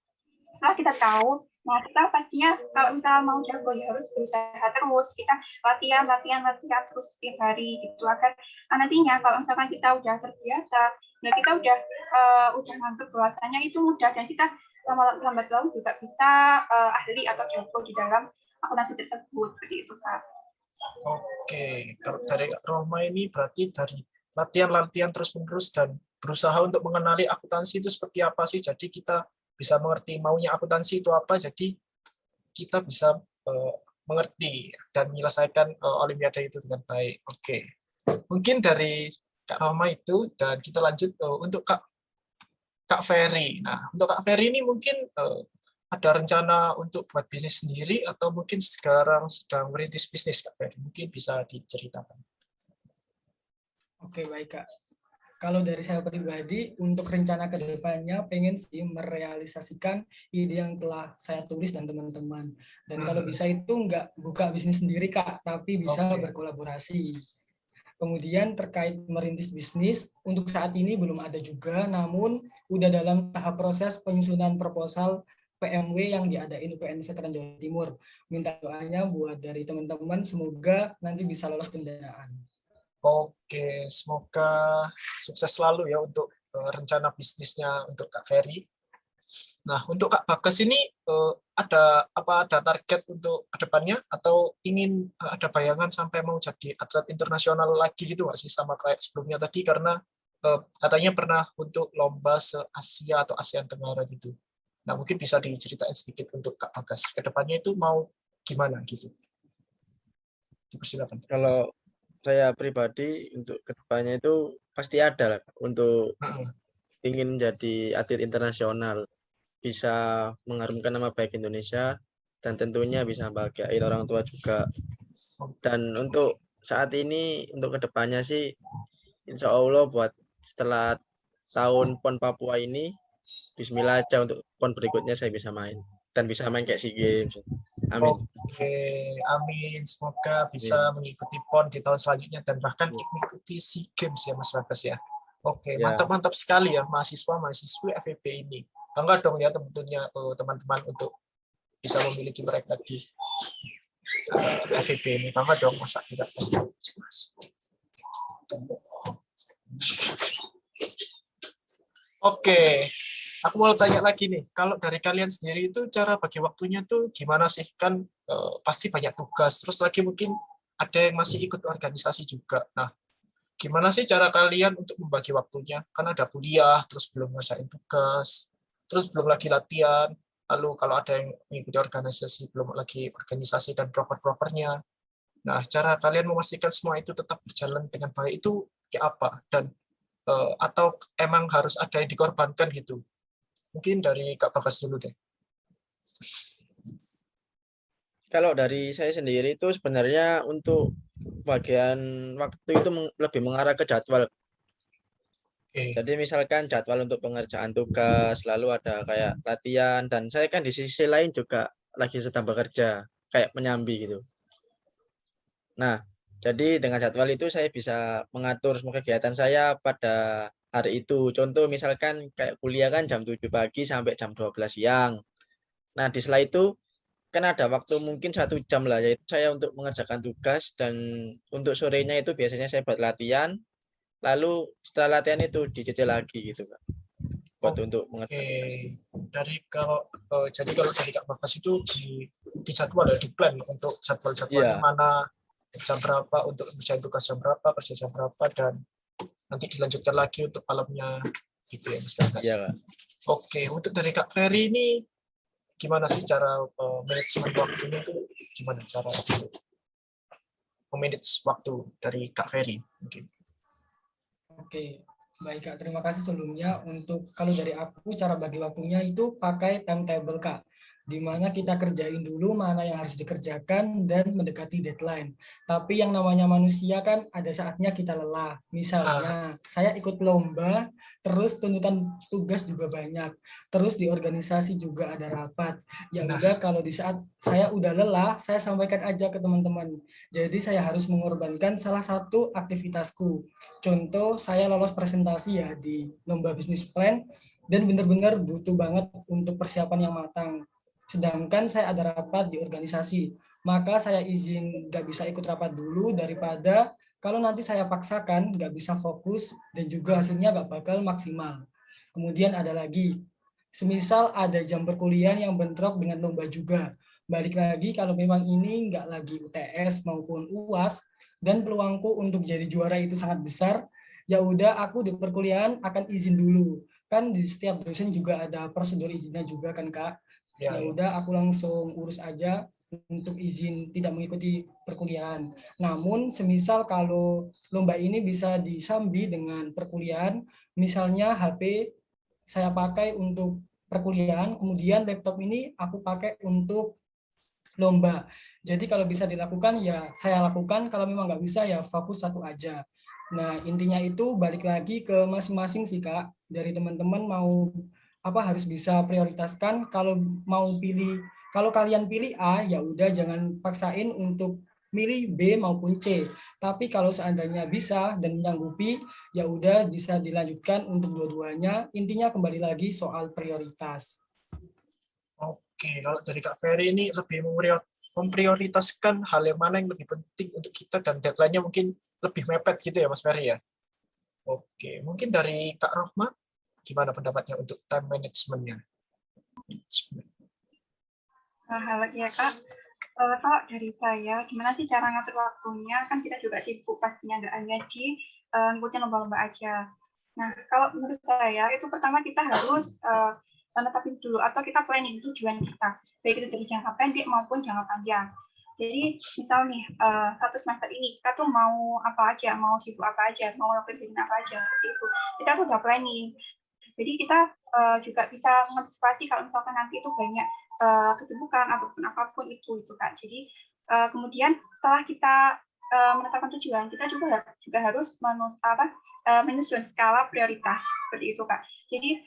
setelah kita tahu, nah kita pastinya kalau kita mau jago ya harus berusaha terus, kita latihan terus setiap hari gitu, agar nantinya kalau misalkan kita udah terbiasa, ya kita udah nganggep bahwasanya itu mudah, dan kita lambat laun juga bisa ahli atau jago di dalam akuntansi tersebut, seperti itu Kak. Oke, kalau dari Roma ini berarti dari latihan terus-menerus dan berusaha untuk mengenali akuntansi itu seperti apa sih. Jadi kita bisa mengerti maunya akuntansi itu apa, jadi kita bisa mengerti dan menyelesaikan olimpiade itu dengan baik. Oke. Mungkin dari Kak Rama itu, dan kita lanjut untuk Kak Ferry. Nah, untuk Kak Ferry ini mungkin ada rencana untuk buat bisnis sendiri atau mungkin sekarang sedang merintis bisnis, Kak Ferry? Mungkin bisa diceritakan. Oke, baik Kak. Kalau dari saya pribadi, untuk rencana ke depannya pengen sih merealisasikan ide yang telah saya tulis dan teman-teman. Dan kalau bisa itu nggak buka bisnis sendiri Kak, tapi bisa berkolaborasi. Kemudian terkait merintis bisnis, untuk saat ini belum ada juga, namun udah dalam tahap proses penyusunan proposal PMW yang diadain UPN Veteran Jawa Timur. Minta doanya buat dari teman-teman, semoga nanti bisa lolos pendanaan. Oke, semoga sukses selalu ya untuk rencana bisnisnya untuk Kak Ferry. Nah, untuk Kak Bagas ini ada target untuk kedepannya atau ingin ada bayangan sampai mau jadi atlet internasional lagi gitu nggak sih sama kayak sebelumnya tadi, karena katanya pernah untuk lomba se-Asia atau ASEAN Tenggara gitu. Nah, mungkin bisa diceritain sedikit untuk Kak Bagas kedepannya itu mau gimana gitu. Dipersilakan. Kalau saya pribadi untuk kedepannya itu pasti ada lah untuk ingin jadi atlet internasional, bisa mengharumkan nama baik Indonesia dan tentunya bisa bahagiain orang tua juga. Dan untuk saat ini untuk kedepannya sih insya Allah buat setelah tahun PON Papua ini bismillah aja untuk PON berikutnya saya bisa main dan bisa main kayak SEA Games. Amin. Oke, amin. Semoga bisa mengikuti PON di tahun selanjutnya dan bahkan mengikuti SEA Games ya Mas Bagas ya. Oke, mantap sekali ya mahasiswa-mahasiswi FEB ini. Bangga dong ya tentunya teman-teman untuk bisa memiliki mereka di FEB ini. Bangga dong masa tidak. Oke. Aku mau tanya lagi nih, kalau dari kalian sendiri itu cara bagi waktunya tuh gimana sih? Kan pasti banyak tugas, terus lagi mungkin ada yang masih ikut organisasi juga. Nah, gimana sih cara kalian untuk membagi waktunya? Kan ada kuliah, terus belum ngerjain tugas, terus belum lagi latihan, lalu kalau ada yang mengikuti organisasi, belum lagi organisasi dan proper-propernya. Nah, cara kalian memastikan semua itu tetap berjalan dengan baik itu ya apa? Dan atau emang harus ada yang dikorbankan gitu? Mungkin dari Kak Bagas dulu deh. Kalau dari saya sendiri itu sebenarnya untuk bagian waktu itu lebih mengarah ke jadwal. Jadi misalkan jadwal untuk pengerjaan tugas, lalu ada kayak latihan, dan saya kan di sisi lain juga lagi sedang bekerja, kayak penyambi gitu. Nah, jadi dengan jadwal itu saya bisa mengatur semua kegiatan saya pada hari itu. Contoh misalkan kayak kuliah kan jam 7 pagi sampai jam 12 siang. Nah, di sela itu kan ada waktu mungkin 1 jam lah, yaitu saya untuk mengerjakan tugas, dan untuk sorenya itu biasanya saya buat latihan, lalu setelah latihan itu dicicil lagi gitu Kak. Buat untuk mengerjakan. Jadi kalau dari Kak Bagas itu di jadwal ya, di plan untuk jadwal-jadwalnya mana, jam berapa untuk mengerjakan tugas, jam berapa, kerja jam berapa, dan nanti dilanjutkan lagi untuk malamnya gitu ya Mas Bagas. Iya, Kak. Oke, untuk dari Kak Ferry ini gimana sih cara manajemen waktunya itu, gimana cara memanage waktu dari Kak Ferry mungkin? Oke, baik Kak, terima kasih sebelumnya. Untuk kalau dari aku cara bagi waktunya itu pakai timetable Kak, di mana kita kerjain dulu mana yang harus dikerjakan dan mendekati deadline. Tapi yang namanya manusia kan ada saatnya kita lelah. Misalnya saya ikut lomba, terus tuntutan tugas juga banyak, terus di organisasi juga ada rapat. Ya udah, kalau di saat saya udah lelah, saya sampaikan aja ke teman-teman. Jadi saya harus mengorbankan salah satu aktivitasku. Contoh, saya lolos presentasi ya di lomba bisnis plan dan benar-benar butuh banget untuk persiapan yang matang. Sedangkan saya ada rapat di organisasi, maka saya izin nggak bisa ikut rapat dulu daripada kalau nanti saya paksakan nggak bisa fokus dan juga hasilnya nggak bakal maksimal. Kemudian ada lagi, semisal ada jam perkuliahan yang bentrok dengan lomba juga. Balik lagi kalau memang ini nggak lagi UTS maupun UAS dan peluangku untuk jadi juara itu sangat besar, ya udah aku di perkuliahan akan izin dulu. Kan di setiap dosen juga ada prosedur izinnya juga kan Kak. Ya, Ya ya. udah aku langsung urus aja untuk izin tidak mengikuti perkuliahan. Namun semisal kalau lomba ini bisa disambi dengan perkuliahan, misalnya HP saya pakai untuk perkuliahan, kemudian laptop ini aku pakai untuk lomba. Jadi kalau bisa dilakukan ya saya lakukan, kalau memang nggak bisa ya fokus satu aja. Nah intinya itu balik lagi ke masing-masing sih Kak, dari teman-teman mau apa harus bisa prioritaskan. Kalau mau pilih, kalau kalian pilih A ya udah jangan paksain untuk milih B maupun C. Tapi kalau seandainya bisa dan menyanggupi ya udah bisa dilanjutkan untuk dua-duanya. Intinya kembali lagi soal prioritas. Oke, kalau dari Kak Ferry ini lebih memprioritaskan hal yang mana yang lebih penting untuk kita dan deadline-nya mungkin lebih mepet gitu ya Mas Ferry ya. Oke, mungkin dari Kak Rohma, gimana pendapatnya untuk time management-nya? Halo ya Kak. Kalau dari saya, gimana sih cara ngatur waktunya? Kan kita juga sibuk pastinya, nggak hanya di ngikutin lomba-lomba aja. Nah, kalau menurut saya itu pertama kita harus tetapin dulu atau kita planning tujuan kita, baik itu dari jangka pendek maupun jangka panjang. Jadi misal nih satu semester ini kita tuh mau apa aja, mau sibuk apa aja, mau lakuin apa aja seperti itu. Kita tuh udah planning. Jadi kita juga bisa mengantisipasi kalau misalkan nanti itu banyak kesibukan ataupun apapun itu Kak. Jadi kemudian setelah kita menetapkan tujuan, kita juga harus menyusun skala prioritas seperti itu Kak. Jadi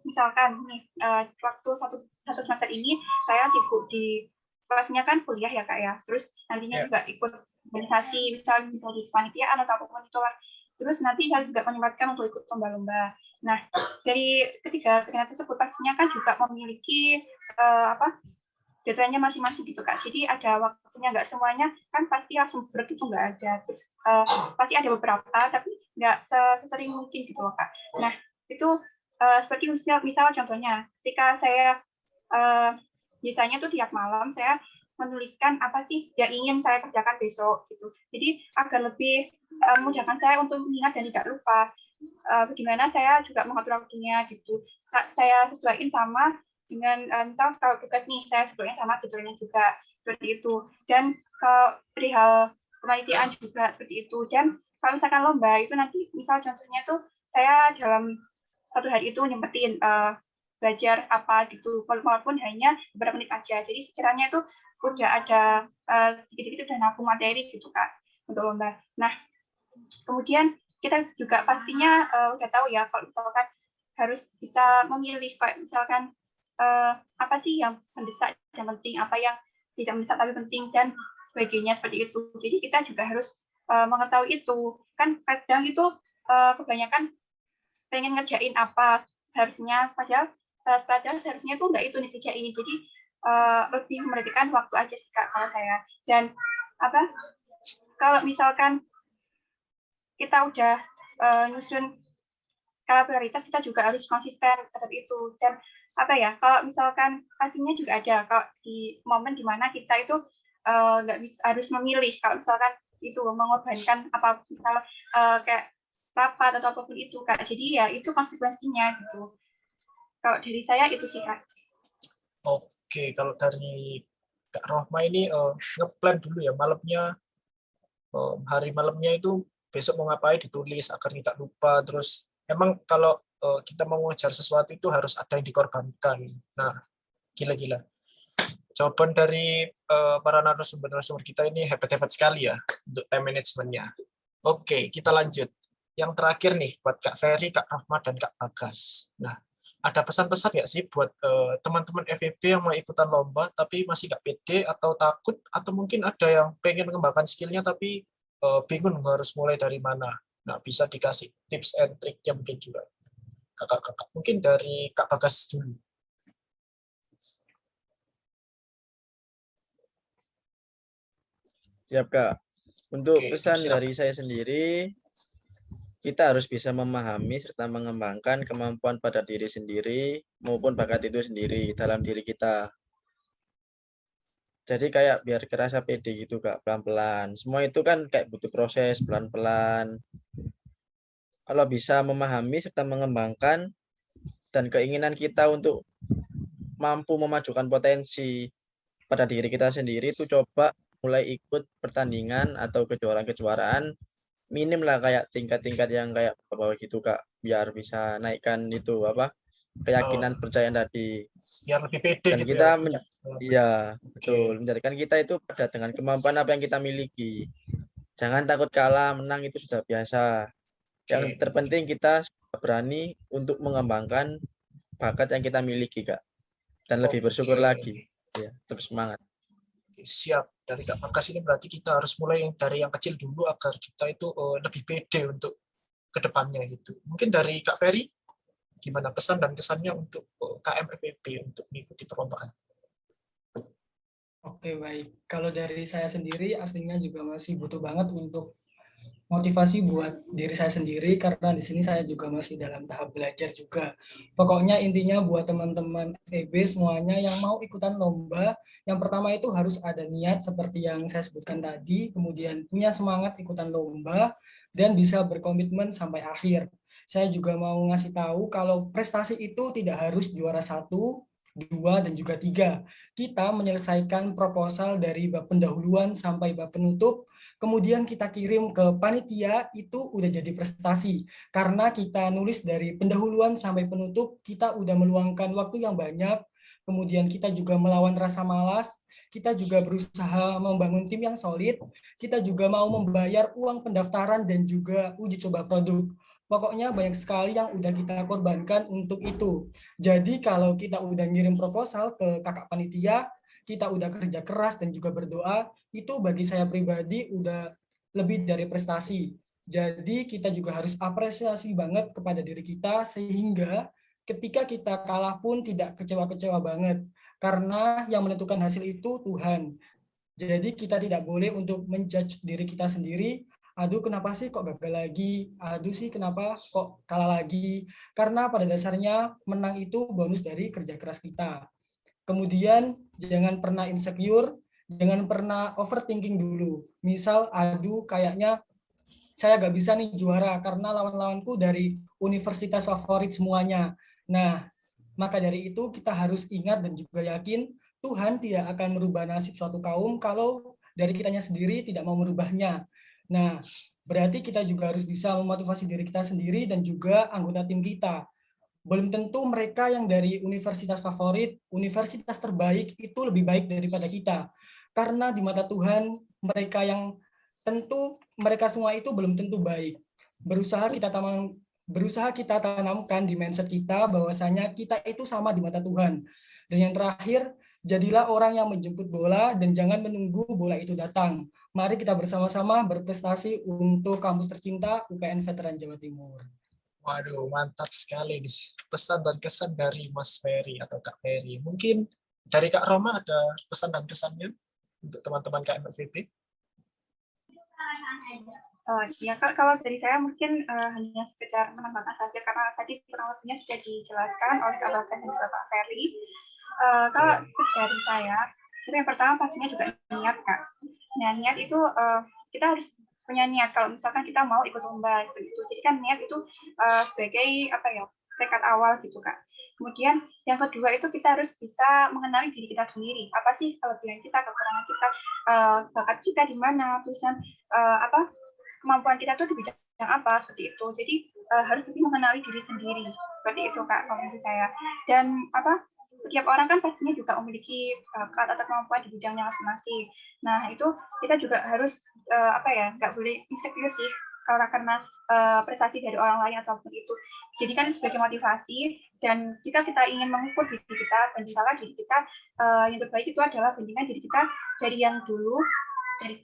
misalkan nih waktu satu semester ini saya sibuk di kelasnya kan kuliah ya Kak ya. Terus nantinya juga ikut organisasi, misal di kepanitiaan atau apapun itu lah. Terus nanti saya juga menyempatkan untuk ikut lomba-lomba. Nah, dari ketiga tersebut pastinya kan juga memiliki deadline-nya masing-masing gitu Kak. Jadi ada waktunya, nggak semuanya kan pasti langsung begitu nggak ada. Terus pasti ada beberapa tapi nggak sesering mungkin gitu loh Kak. Nah itu seperti misal contohnya ketika saya biasanya tuh tiap malam saya menuliskan apa sih yang ingin saya kerjakan besok gitu. Jadi agar lebih memudahkan saya untuk mengingat dan tidak lupa. Bagaimana saya juga mengatur waktunya gitu. Saya sesuaiin sama dengan misal kalau tugas nih saya sesuaiin sama jadwalnya juga seperti itu. Dan perihal kepanitiaan juga seperti itu. Dan kalau misalkan lomba itu nanti misal contohnya tuh saya dalam satu hari itu nyempetin belajar apa gitu, walaupun hanya beberapa menit aja. Jadi sekiranya itu udah ada dikit-dikit udah nabung materi gitu Kak untuk lomba. Nah kemudian kita juga pastinya udah tahu ya kalau misalkan harus bisa memilih kayak misalkan apa sih yang mendesak dan penting, apa yang tidak mendesak tapi penting dan sebagainya seperti itu. Jadi kita juga harus mengetahui itu. Kan kadang itu kebanyakan pengen ngerjain apa seharusnya, padahal seharusnya tuh nggak itu nih kerjain. Jadi lebih memperhatikan waktu aja sih Kak kalau saya. Dan kalau misalkan kita udah nyusun skala prioritas, kita juga harus konsisten terhadap itu. Dan kalau misalkan pastinya juga ada kalau di momen dimana kita itu nggak bisa harus memilih kalau misalkan itu mengorbankan apa misal kayak rapat atau apapun itu Kak. Jadi ya itu konsekuensinya gitu. Kalau dari saya itu sih Kak. Oke, kalau dari Kak Rohma ini ngeplan dulu ya malamnya, hari malamnya itu besok mau ngapain ditulis agar tidak lupa. Terus emang kalau kita mau mengejar sesuatu itu harus ada yang dikorbankan. Nah, gila-gila. Jawaban dari para narasumber kita ini hebat-hebat sekali ya untuk time management-nya. Oke, kita lanjut. Yang terakhir nih buat Kak Ferry, Kak Rahmat, dan Kak Bagas. Nah, ada pesan-pesan nggak sih buat teman-teman FEB yang mau ikutan lomba tapi masih nggak pede atau takut, atau mungkin ada yang pengen mengembangkan skillnya tapi bingung harus mulai dari mana? Nah, bisa dikasih tips and trick-nya mungkin juga. Kakak-kakak, mungkin dari Kak Bagas dulu. Siap Kak. Untuk Oke, pesan silakan. dari saya sendiri, kita harus bisa memahami serta mengembangkan kemampuan pada diri sendiri maupun bakat itu sendiri dalam diri kita. Jadi kayak biar kerasa pede gitu Kak, pelan-pelan. Semua itu kan kayak butuh proses pelan-pelan. kalau bisa memahami serta mengembangkan dan keinginan kita untuk mampu memajukan potensi pada diri kita sendiri, itu coba mulai ikut pertandingan atau kejuaraan-kejuaraan minim lah, kayak tingkat-tingkat yang kayak bawah gitu Kak, biar bisa naikkan itu apa, keyakinan percaya tadi. Biar lebih pede Dan gitu ya. kita iya betul, Oke. menjadikan kita itu pada dengan kemampuan apa yang kita miliki. Jangan takut kalah, menang itu sudah biasa. Yang Oke. terpenting kita berani untuk mengembangkan bakat yang kita miliki Kak, dan lebih bersyukur lagi. Ya, terus semangat. Siap. Dari Kak Bagas ini berarti kita harus mulai dari yang kecil dulu agar kita itu lebih pede untuk kedepannya gitu. Mungkin dari Kak Ferry, gimana pesan dan kesannya untuk KM FEB untuk mengikuti perlombaan? Oke, baik. Kalau dari saya sendiri, aslinya juga masih butuh banget untuk motivasi buat diri saya sendiri, karena di sini saya juga masih dalam tahap belajar juga. Pokoknya intinya buat teman-teman FEB semuanya yang mau ikutan lomba, yang pertama itu harus ada niat seperti yang saya sebutkan tadi, kemudian punya semangat ikutan lomba, dan bisa berkomitmen sampai akhir. Saya juga mau ngasih tahu kalau prestasi itu tidak harus juara 1, 2, dan juga 3. Kita menyelesaikan proposal dari bab pendahuluan sampai bab penutup, kemudian kita kirim ke panitia, itu udah jadi prestasi. Karena kita nulis dari pendahuluan sampai penutup, kita udah meluangkan waktu yang banyak, kemudian kita juga melawan rasa malas, kita juga berusaha membangun tim yang solid, kita juga mau membayar uang pendaftaran dan juga uji coba produk. Pokoknya banyak sekali yang udah kita korbankan untuk itu. Jadi kalau kita udah ngirim proposal ke kakak panitia, kita udah kerja keras dan juga berdoa, itu bagi saya pribadi udah lebih dari prestasi. Jadi kita juga harus apresiasi banget kepada diri kita, sehingga ketika kita kalah pun tidak kecewa-kecewa banget. Karena yang menentukan hasil itu Tuhan. Jadi kita tidak boleh untuk menjudge diri kita sendiri, aduh kenapa sih kok gagal lagi, aduh sih kenapa kok kalah lagi. Karena pada dasarnya menang itu bonus dari kerja keras kita. Kemudian jangan pernah insecure, jangan pernah overthinking dulu. Misal, aduh kayaknya saya gak bisa nih juara karena lawan-lawanku dari universitas favorit semuanya. Nah, maka dari itu kita harus ingat dan juga yakin Tuhan tidak akan merubah nasib suatu kaum kalau dari kitanya sendiri tidak mau merubahnya. Nah, berarti kita juga harus bisa memotivasi diri kita sendiri dan juga anggota tim kita. Belum tentu mereka yang dari universitas favorit, universitas terbaik itu lebih baik daripada kita. Karena di mata Tuhan, mereka yang tentu mereka semua itu belum tentu baik. Berusaha kita tanamkan di mindset kita bahwasanya kita itu sama di mata Tuhan. Dan yang terakhir, jadilah orang yang menjemput bola dan jangan menunggu bola itu datang. Mari kita bersama-sama berprestasi untuk kampus tercinta UPN Veteran Jawa Timur. Waduh, mantap sekali pesan dan kesan dari Mas Ferry atau Kak Ferry. Mungkin dari Kak Roma ada pesan dan kesannya untuk teman-teman KMFVB? Ya Kak, kalau dari saya mungkin hanya sekedar menambahkan saja karena tadi kurang lebihnya sudah dijelaskan oleh Kak Bagas dan juga Kak Ferry. Kalau tips dari saya, itu yang pertama pastinya juga niat Kak. Nah, niat itu kita harus punya niat kalau misalkan kita mau ikut lomba gitu. Jadi kan niat itu sebagai tekad awal gitu Kak. Kemudian yang kedua itu kita harus bisa mengenali diri kita sendiri. Apa sih kelebihan kita, kekurangan kita, bakat kita di mana, terusan kemampuan kita tuh di bidang apa seperti itu. Jadi harus lebih mengenali diri sendiri. Seperti itu Kak kalau menurut saya. Dan setiap orang kan pastinya juga memiliki bakat atau kemampuan di bidangnya masing-masing. Nah, itu kita juga harus nggak boleh insecure sih karena prestasi dari orang lain ataupun itu. Jadi kan sebagai motivasi dan jika kita ingin mengukur diri kita dan misalnya diri kita yang terbaik itu adalah bandingkan diri kita dari yang dulu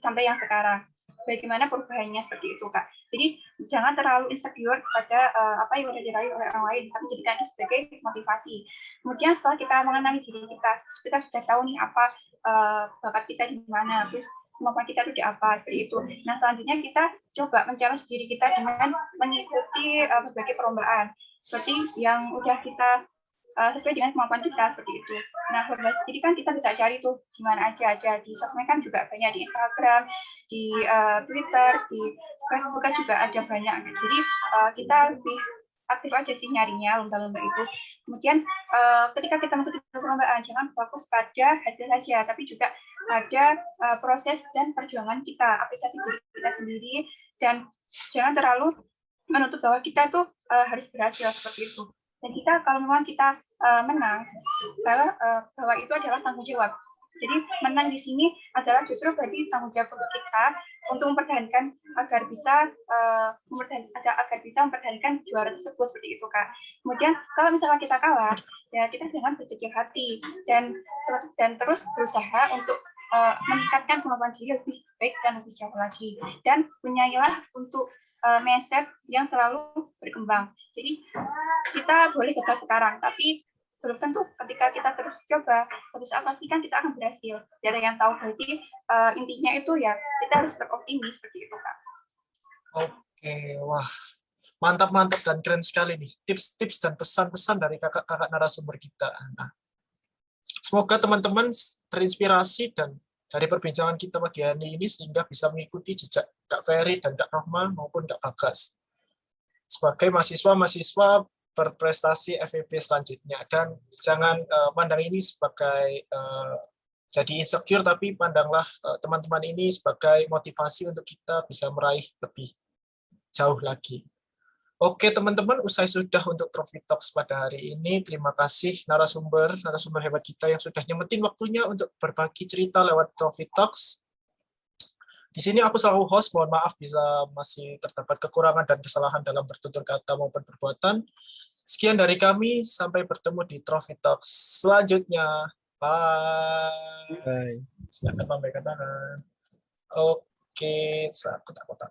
sampai yang sekarang. Bagaimana perubahannya seperti itu Kak. Jadi jangan terlalu insecure pada apa yang sudah diraih oleh orang lain, tapi jadikan itu sebagai motivasi. Kemudian setelah kita mengenali diri kita sudah tahu nih apa bakat kita di mana, terus kemampuan kita itu di apa, seperti itu. Nah selanjutnya kita coba men-challenge diri kita dengan mengikuti berbagai perlombaan, seperti yang udah kita sesuai dengan kemampuan kita seperti itu. Nah, jadi kan kita bisa cari tuh di mana aja, ada di sosmed kan juga banyak, di Instagram, di Twitter, di Facebook kan juga ada banyak. Jadi kita lebih aktif aja sih nyarinya lomba-lomba itu. Kemudian ketika kita mengikuti perlombaan, jangan fokus pada hasil saja, tapi juga ada proses dan perjuangan kita, apresiasi diri kita sendiri, dan jangan terlalu menuntut bahwa kita tuh harus berhasil seperti itu. Dan kita kalau memang kita menang, bahwa itu adalah tanggung jawab. Jadi menang di sini adalah justru berarti tanggung jawab untuk kita untuk mempertahankan agar kita mempertahankan juara tersebut seperti itu, Kak. Kemudian kalau misalnya kita kalah, ya kita jangan berkecil hati dan terus berusaha untuk meningkatkan kemampuan diri lebih baik dan lebih jauh lagi, dan punyailah untuk mindset yang selalu berkembang. Jadi kita boleh gagal sekarang, tapi belum tentu ketika kita terus coba, terus pasti kan kita akan berhasil. Tidak ada yang tahu, berarti intinya itu ya kita harus beroptimis seperti itu, Kak. Oke, wah, mantap dan keren sekali nih tips-tips dan pesan-pesan dari kakak-kakak narasumber kita. Nah, semoga teman-teman terinspirasi dan dari perbincangan kita pagi hari ini sehingga bisa mengikuti jejak Kak Ferry dan Kak Rohma maupun Kak Bagas sebagai mahasiswa berprestasi FEB selanjutnya. Dan jangan pandang ini sebagai jadi insecure, tapi pandanglah teman-teman ini sebagai motivasi untuk kita bisa meraih lebih jauh lagi. Oke teman-teman, usai sudah untuk Trophy Talks pada hari ini. Terima kasih narasumber hebat kita yang sudah nyempetin waktunya untuk berbagi cerita lewat Trophy Talks. Di sini aku selalu host, mohon maaf bisa masih terdapat kekurangan dan kesalahan dalam bertutur kata maupun perbuatan. Sekian dari kami, sampai bertemu di Trophy Talks selanjutnya. Bye. Bye. Silakan memberikan tangan. Oke, kotak-kotak.